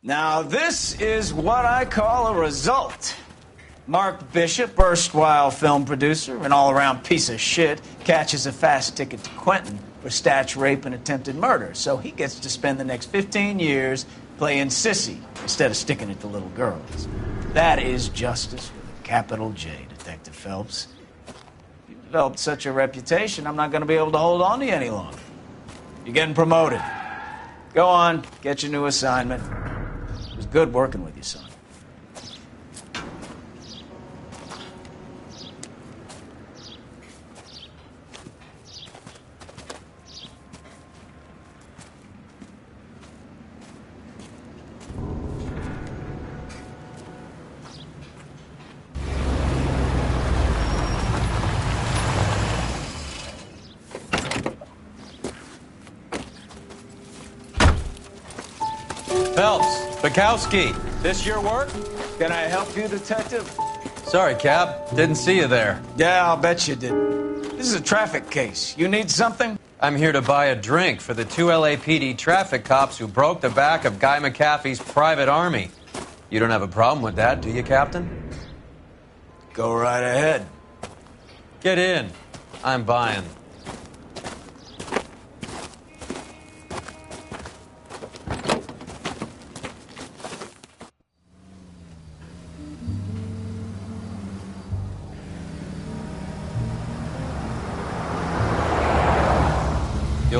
Now, this is what I call a result. Mark Bishop, erstwhile film producer and all-around piece of shit, catches a fast ticket to Quentin for statch rape and attempted murder, so he gets to spend the next 15 years playing sissy instead of sticking it to little girls. That is justice with a capital J, Detective Phelps. You've developed such a reputation, I'm not going to be able to hold on to you any longer. You're getting promoted. Go on, get your new assignment. It was good working with you, son. Phelps, Bukowski. This your work? Can I help you, Detective? Sorry, Cap. Didn't see you there. Yeah, I'll bet you did. This is a traffic case. You need something? I'm here to buy a drink for the 2 LAPD traffic cops who broke the back of Guy McAfee's private army. You don't have a problem with that, do you, Captain? Go right ahead. Get in. I'm buying.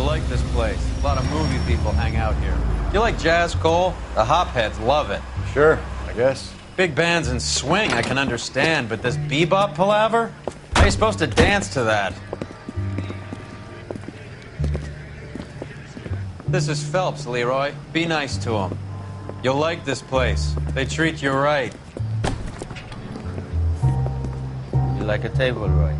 You'll like this place. A lot of movie people hang out here. You like jazz, Cole? The hopheads love it. Sure, I guess. Big bands and swing I can understand, but this bebop palaver? How are you supposed to dance to that? This is Phelps, Leroy. Be nice to him. You'll like this place. They treat you right. You like a table, Roy?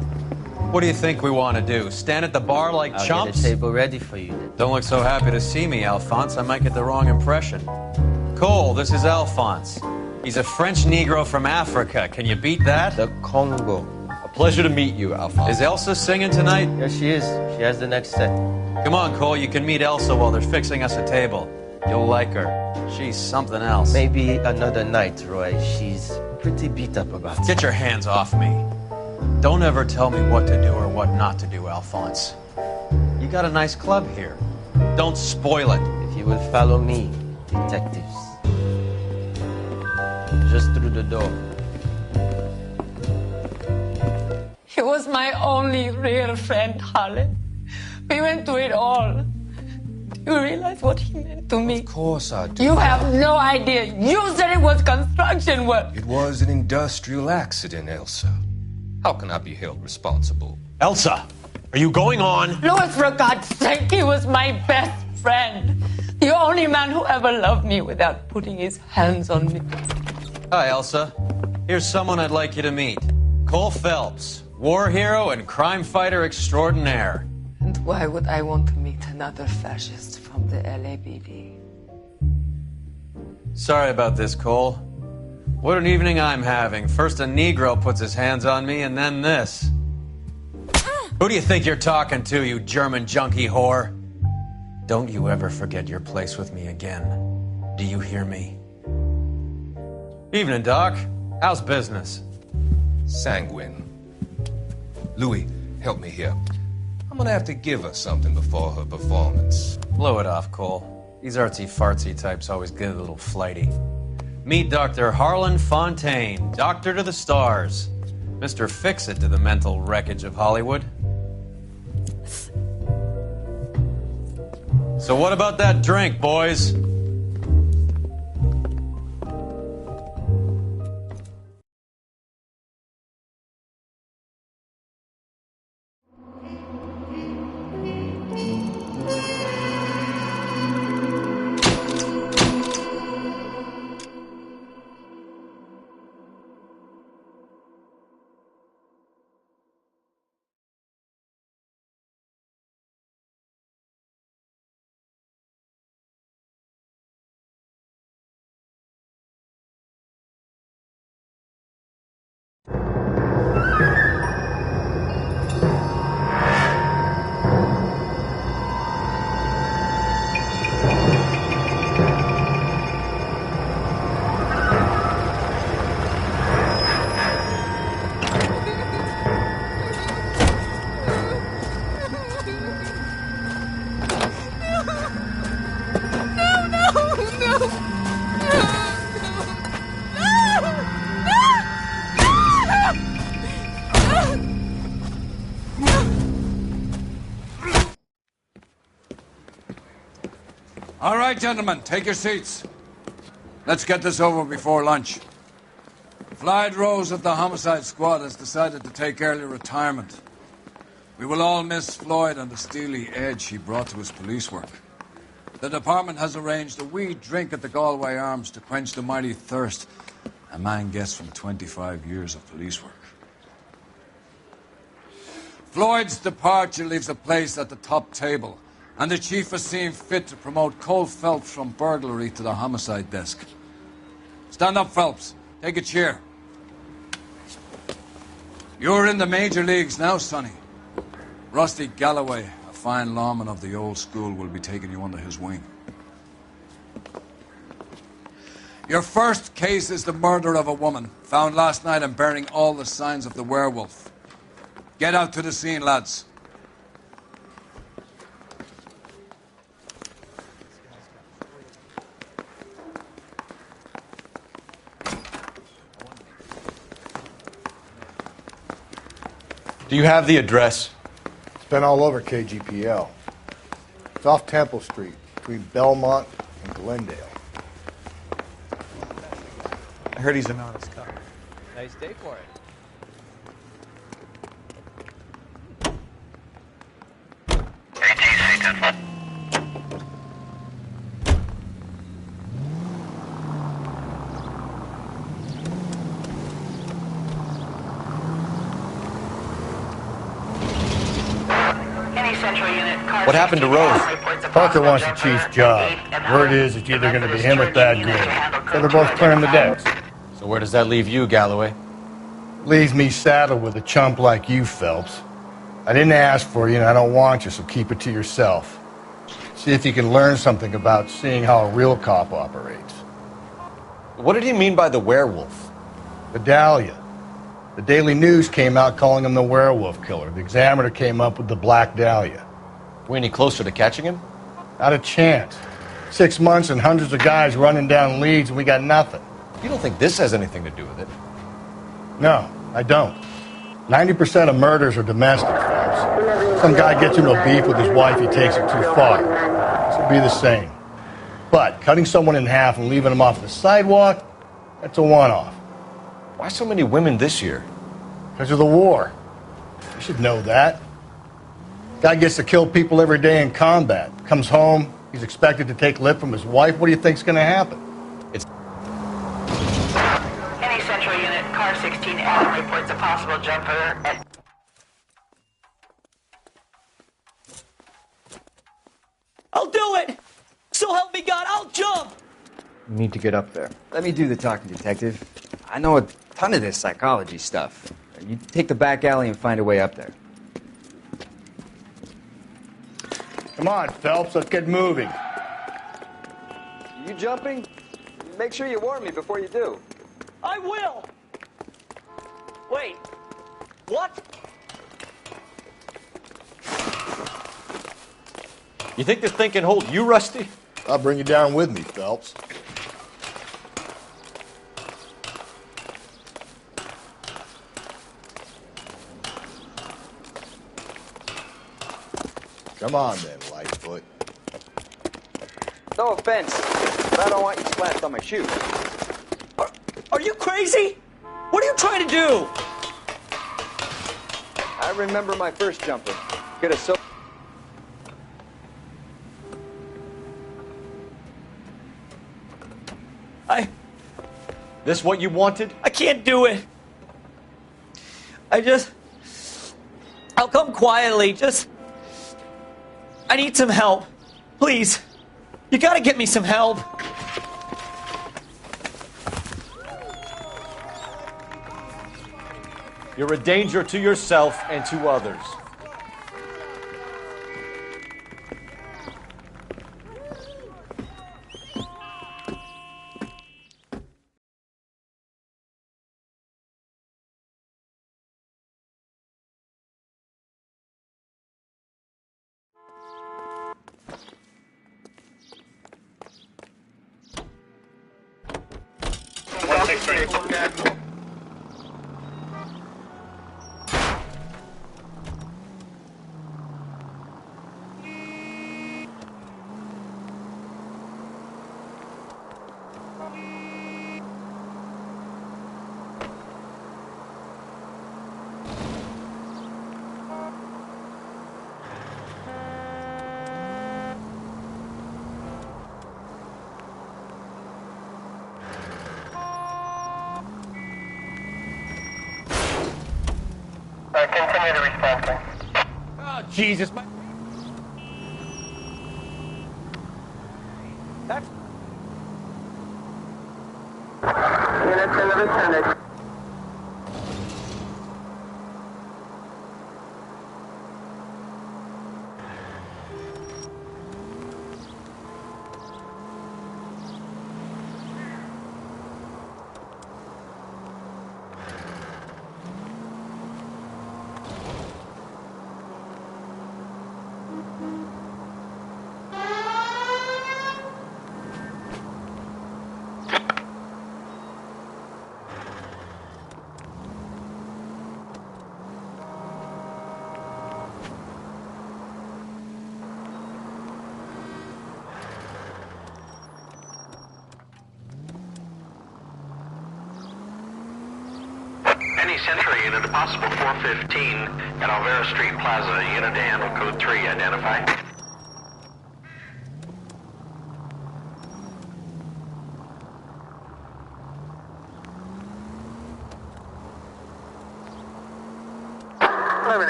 What do you think we want to do? Stand at the bar like I'll chumps? get a table ready for you then. Don't look so happy to see me, Alphonse. I might get the wrong impression. Cole, this is Alphonse. He's a French Negro from Africa. Can you beat that? The Congo. A pleasure to meet you, Alphonse. Is Elsa singing tonight? Yes, she is. She has the next set. Come on, Cole. You can meet Elsa while they're fixing us a table. You'll like her. She's something else. Maybe another night, Roy. She's pretty beat up about it. Get your hands off me. Don't ever tell me what to do or what not to do, Alphonse. You got a nice club here. Don't spoil it. If you will follow me, detectives. Just through the door. He was my only real friend, Harlan. We went through it all. Do you realize what he meant to me? Of course I do. You have no idea. You said it was construction work. It was an industrial accident, Elsa. How can I be held responsible? Elsa, are you going on? Louis, for God's sake, he was my best friend. The only man who ever loved me without putting his hands on me. Hi, Elsa. Here's someone I'd like you to meet. Cole Phelps, war hero and crime fighter extraordinaire. And why would I want to meet another fascist from the LAPD? Sorry about this, Cole. What an evening I'm having. First a Negro puts his hands on me, and then this. Who do you think you're talking to, you German junkie whore? Don't you ever forget your place with me again. Do you hear me? Evening, Doc. How's business? Sanguine. Louis, help me here. I'm gonna have to give her something before her performance. Blow it off, Cole. These artsy-fartsy types always get a little flighty. Meet Dr. Harlan Fontaine, doctor to the stars. Mr. Fix-It to the mental wreckage of Hollywood. So what about that drink, boys? All right, gentlemen, take your seats. Let's get this over before lunch. Floyd Rose of the Homicide Squad has decided to take early retirement. We will all miss Floyd and the steely edge he brought to his police work. The department has arranged a wee drink at the Galway Arms to quench the mighty thirst a man gets from 25 years of police work. Floyd's departure leaves a place at the top table, and the chief has seen fit to promote Cole Phelps from burglary to the homicide desk. Stand up, Phelps. Take a chair. You're in the major leagues now, Sonny. Rusty Galloway, a fine lawman of the old school, will be taking you under his wing. Your first case is the murder of a woman, found last night and bearing all the signs of the werewolf. Get out to the scene, lads. Do you have the address? It's been all over KGPL. It's off Temple Street, between Belmont and Glendale. I heard he's an honest cop. Nice day for it. What happened to Rose? Parker wants the chief's job. Word is it's either going to be him or Thad Green. So they're both clearing the decks. So where does that leave you, Galloway? Leaves me saddled with a chump like you, Phelps. I didn't ask for you and I don't want you, so keep it to yourself. See if you can learn something about seeing how a real cop operates. What did he mean by the werewolf? The Dahlia. The Daily News came out calling him the werewolf killer. The Examiner came up with the Black Dahlia. We any closer to catching him? Not a chance. 6 months and hundreds of guys running down leads and we got nothing. You don't think this has anything to do with it? No, I don't. 90% of murders are domestic, Phelps. Some guy gets into a beef with his wife, he takes it too far. This will be the same. But cutting someone in half and leaving them off the sidewalk, that's a one-off. Why so many women this year? Because of the war. You should know that. Guy gets to kill people every day in combat. Comes home, he's expected to take lip from his wife. What do you think's going to happen? It's Any Central Unit, car 16L reports a possible jumper at... I'll do it! So help me God, I'll jump! You need to get up there. Let me do the talking, Detective. I know a ton of this psychology stuff. You take the back alley and find a way up there. Come on, Phelps, let's get moving. You jumping? Make sure you warn me before you do. I will! Wait, what? You think this thing can hold you, Rusty? I'll bring you down with me, Phelps. Come on then, Lightfoot. No offense, but I don't want you splashed on my shoes. Are you crazy? What are you trying to do? I remember my first jumper. Get a so. This what you wanted? I can't do it. I'll come quietly, I need some help. Please. You gotta get me some help. You're a danger to yourself and to others. Continue to respond, sir. Oh, Jesus. That's... Units in the vicinity. Century unit, a possible 415 at Alvera Street Plaza. Unit to handle code 3, identify.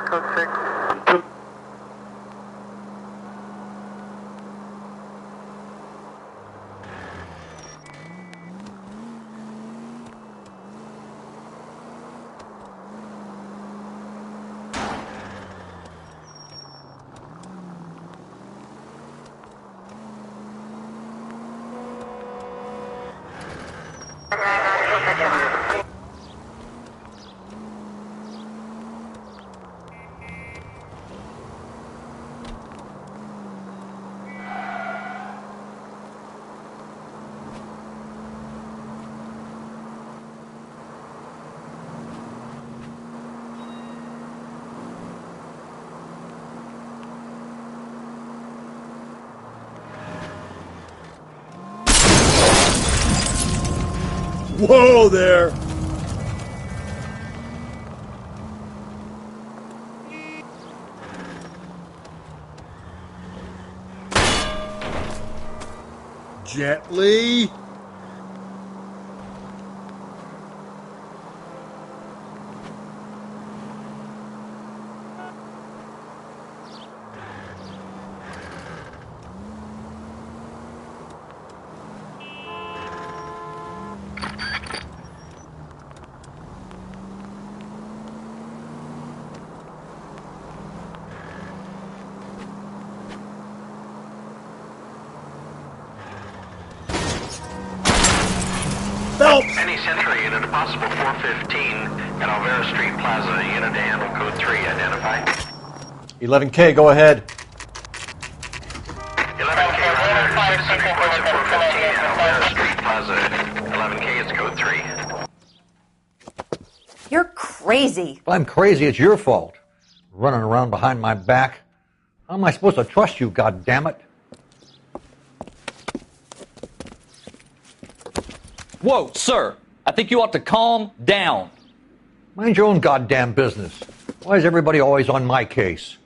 Code 6. Whoa there! Gently. Any Century unit, a possible 415 at Alvera Street Plaza. Unit to handle code 3, identify. 11K, go ahead. 11K, reports at 415 at Alvera Street Plaza. 11K, it's code 3. You're crazy. If I'm crazy, it's your fault. Running around behind my back. How am I supposed to trust you, goddammit? Whoa, sir. I think you ought to calm down. Mind your own goddamn business. Why is everybody always on my case?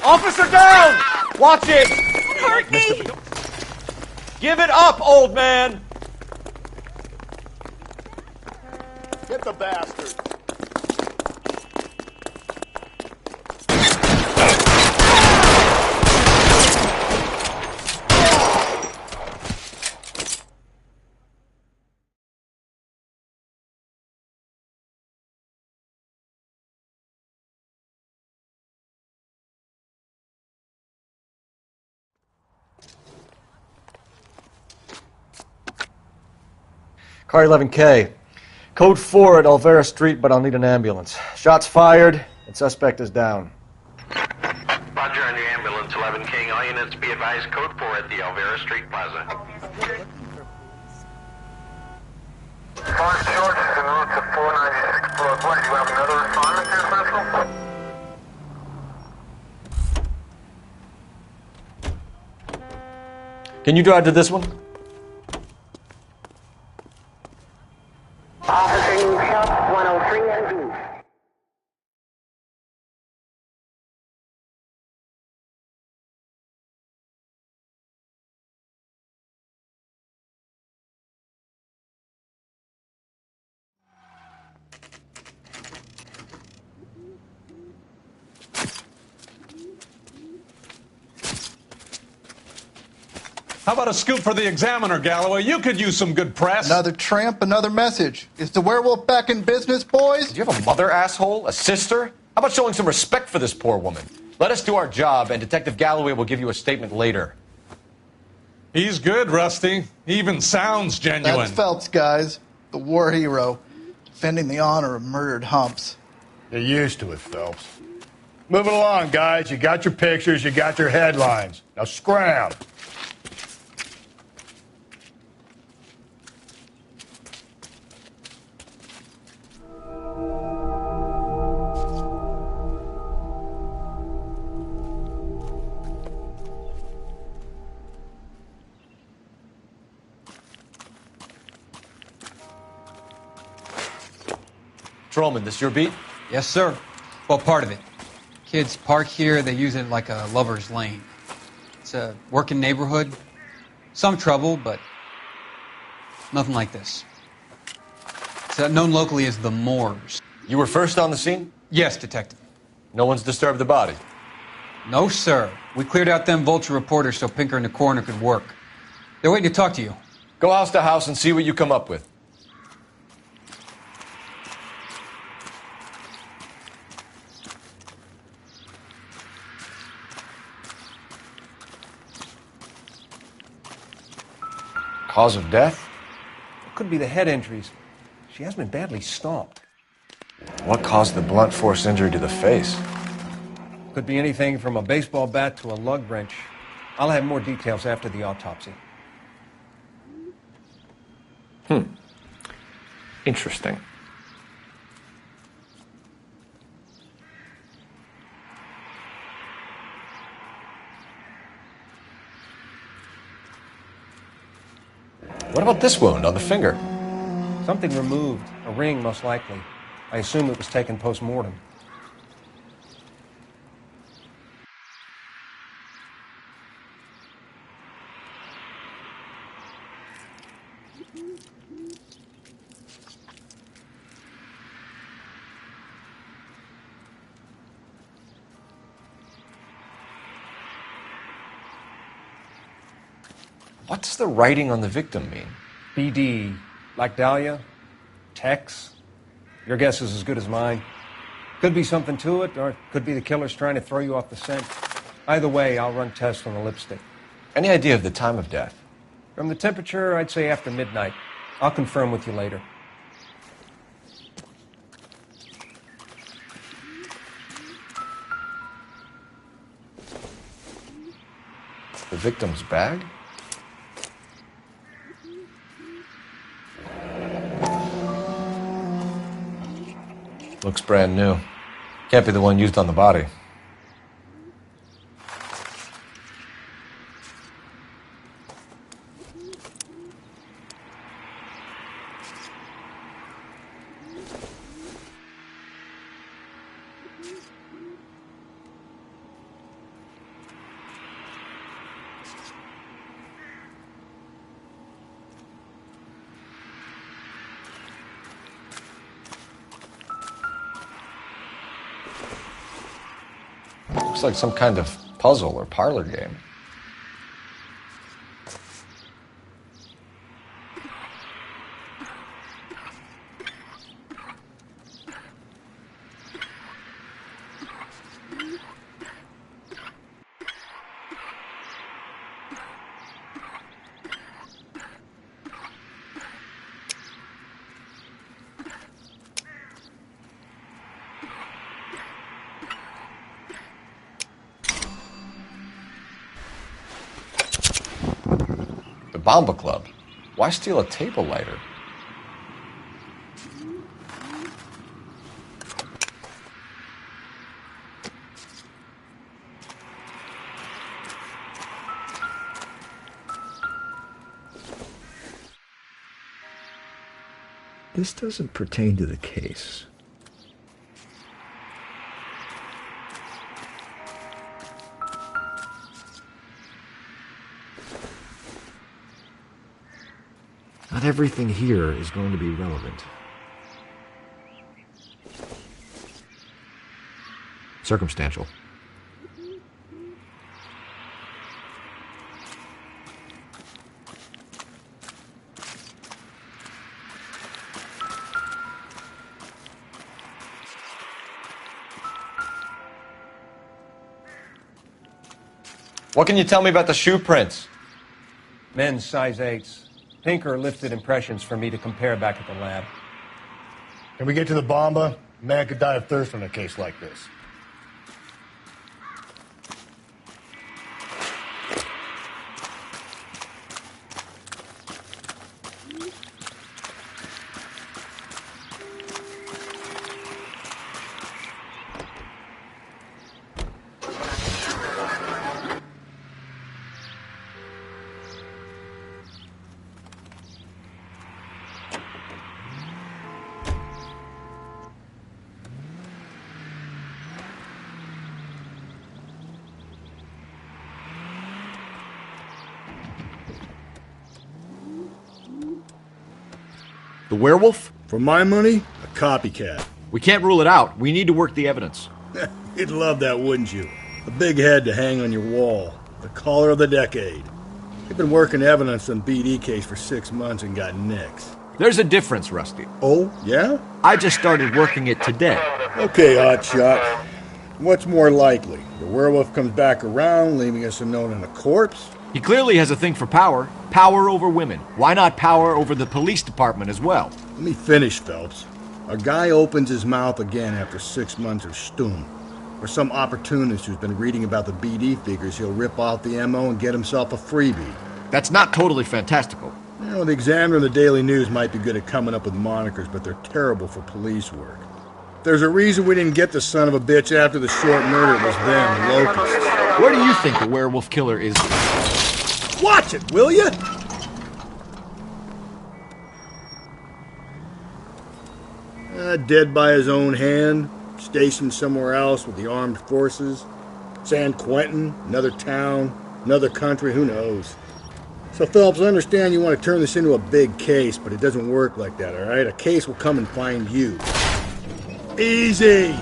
Officer down! Watch it! Hurt me! Give it up, old man! Get the bastard. Car 11K. Code 4 at Alvera Street, but I'll need an ambulance. Shots fired, and suspect is down. Roger on your ambulance, 11K. All units be advised, code 4 at the Alvera Street Plaza. Forest George is en route to 496 Broadway. Do you have another respondent there, Central? Can you drive to this one? Officer needs help, 103 and B. How about a scoop for the Examiner, Galloway? You could use some good press. Another tramp, another message. Is the werewolf back in business, boys? Do you have a mother, asshole? A sister? How about showing some respect for this poor woman? Let us do our job, and Detective Galloway will give you a statement later. He's good, Rusty. He even sounds genuine. That's Phelps, guys. The war hero. Defending the honor of murdered humps. You're used to it, Phelps. Moving along, guys. You got your pictures, you got your headlines. Now scram. Trollman, this your beat? Yes, sir. Well, part of it. Kids park here, they use it like a lover's lane. It's a working neighborhood. Some trouble, but nothing like this. It's known locally as the Moors. You were first on the scene? Yes, Detective. No one's disturbed the body? No, sir. We cleared out them vulture reporters so Pinker and the coroner could work. They're waiting to talk to you. Go house to house and see what you come up with. Cause of death? It could be the head injuries. She has been badly stomped. What caused the blunt force injury to the face? Could be anything from a baseball bat to a lug wrench. I'll have more details after the autopsy. Interesting. What about this wound on the finger? Something removed. A ring, most likely. I assume it was taken post-mortem. What does the writing on the victim mean? BD. Like Dahlia? Tex? Your guess is as good as mine. Could be something to it, or it could be the killer's trying to throw you off the scent. Either way, I'll run tests on the lipstick. Any idea of the time of death? From the temperature, I'd say after midnight. I'll confirm with you later. The victim's bag? Looks brand new. Can't be the one used on the body. Looks like some kind of puzzle or parlor game. Bomba Club. Why steal a table lighter? This doesn't pertain to the case. Not everything here is going to be relevant. Circumstantial. What can you tell me about the shoe prints? Men's size 8s. Pinker lifted impressions for me to compare back at the lab. Can we get to the bomba? A man could die of thirst in a case like this. The werewolf? For my money, a copycat. We can't rule it out. We need to work the evidence. You'd love that, wouldn't you? A big head to hang on your wall. The caller of the decade. You've been working evidence on BD case for 6 months and got nicks. There's a difference, Rusty. Oh, yeah? I just started working it today. Okay, hotshot. What's more likely? The werewolf comes back around, leaving us a note in a corpse? He clearly has a thing for power. Power over women. Why not power over the police department as well? Let me finish, Phelps. A guy opens his mouth again after 6 months of stoom. Or some opportunist who's been reading about the BD figures, he'll rip off the MO and get himself a freebie. That's not totally fantastical. You know, the Examiner and the Daily News might be good at coming up with monikers, but they're terrible for police work. There's a reason we didn't get the son of a bitch after the short murder. It was them, the locusts. Where do you think the werewolf killer is? Watch it, will you? Dead by his own hand, stationed somewhere else with the armed forces. San Quentin, another town, another country, who knows? So, Phelps, I understand you want to turn this into a big case, but it doesn't work like that, all right? A case will come and find you. Easy!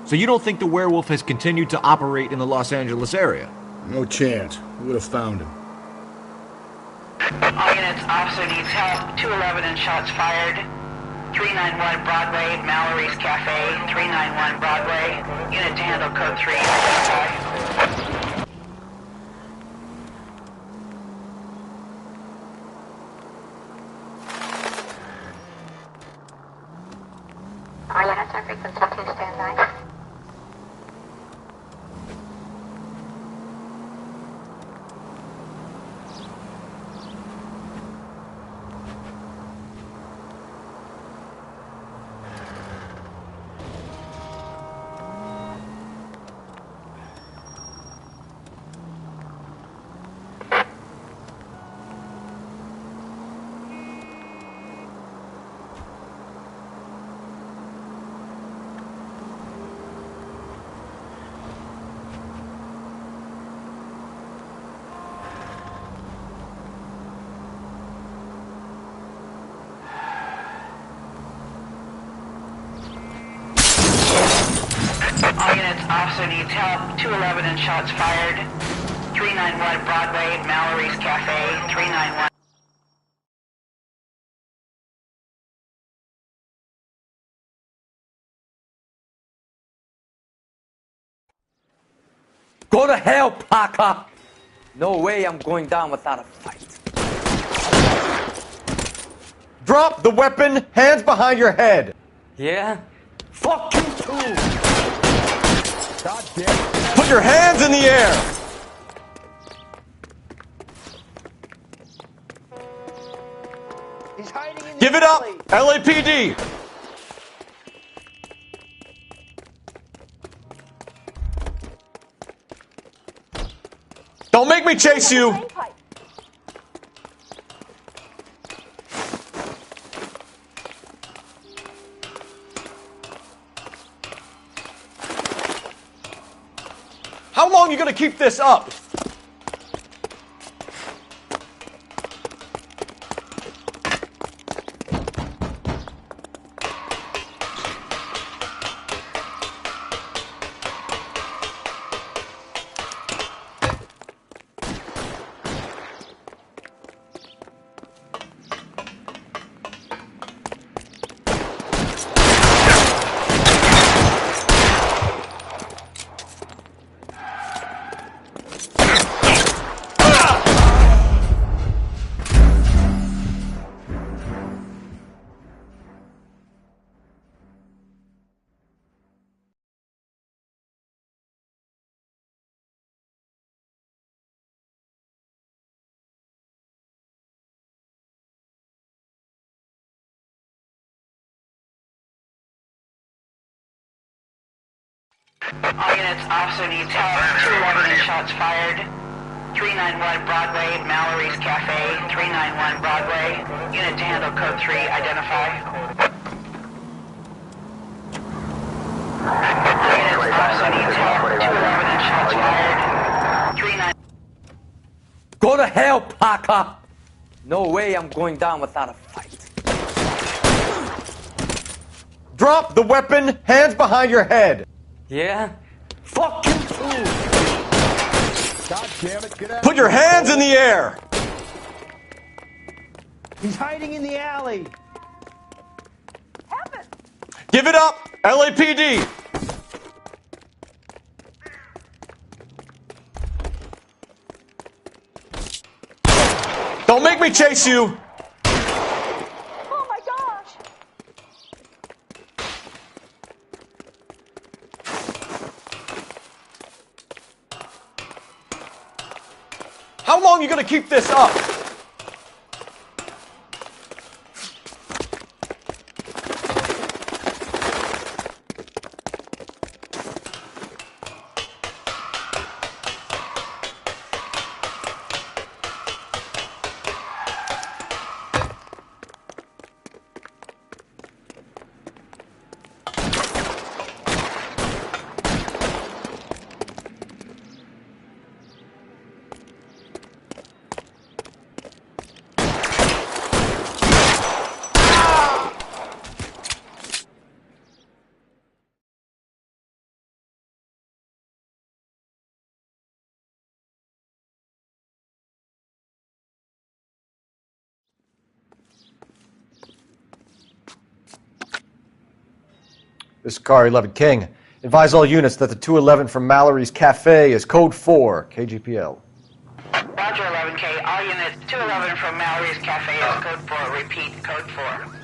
So you don't think the werewolf has continued to operate in the Los Angeles area? No chance. We would have found him. All units, officer needs help. 211 and shots fired. 391 Broadway, Mallory's Cafe. 391 Broadway. Unit to handle code 3. Identify. All units are frequency 2 standby. All units, officer needs help. 211 and shots fired. 391 Broadway, Mallory's Cafe. 391. Go to hell, Parker! No way I'm going down without a fight. Drop the weapon! Hands behind your head! Yeah? Fuck you too! God damn. Put your hands in the air! He's hiding in the Give it up! LAPD! Don't make me chase you! How long are you gonna keep this up? All units, officer needs help. 211 and shots fired. 391 Broadway, Mallory's Cafe. 391 Broadway. Unit to handle code 3. Identify. All units, officer needs help. 211 and shots fired. 391. Go to hell, Parker? No way I'm going down without a fight. Drop the weapon, hands behind your head. Yeah? Fuck you too. God damn it, get out. Put your hands in the air. He's hiding in the alley. Help it. Give it up, LAPD. Don't make me chase you. Oh my gosh. How long are you gonna keep this up? This is Car 11 King. Advise all units that the 211 from Mallory's Cafe is code 4, KGPL. Roger, 11K. All units, 211 from Mallory's Cafe is code 4. Repeat, code 4.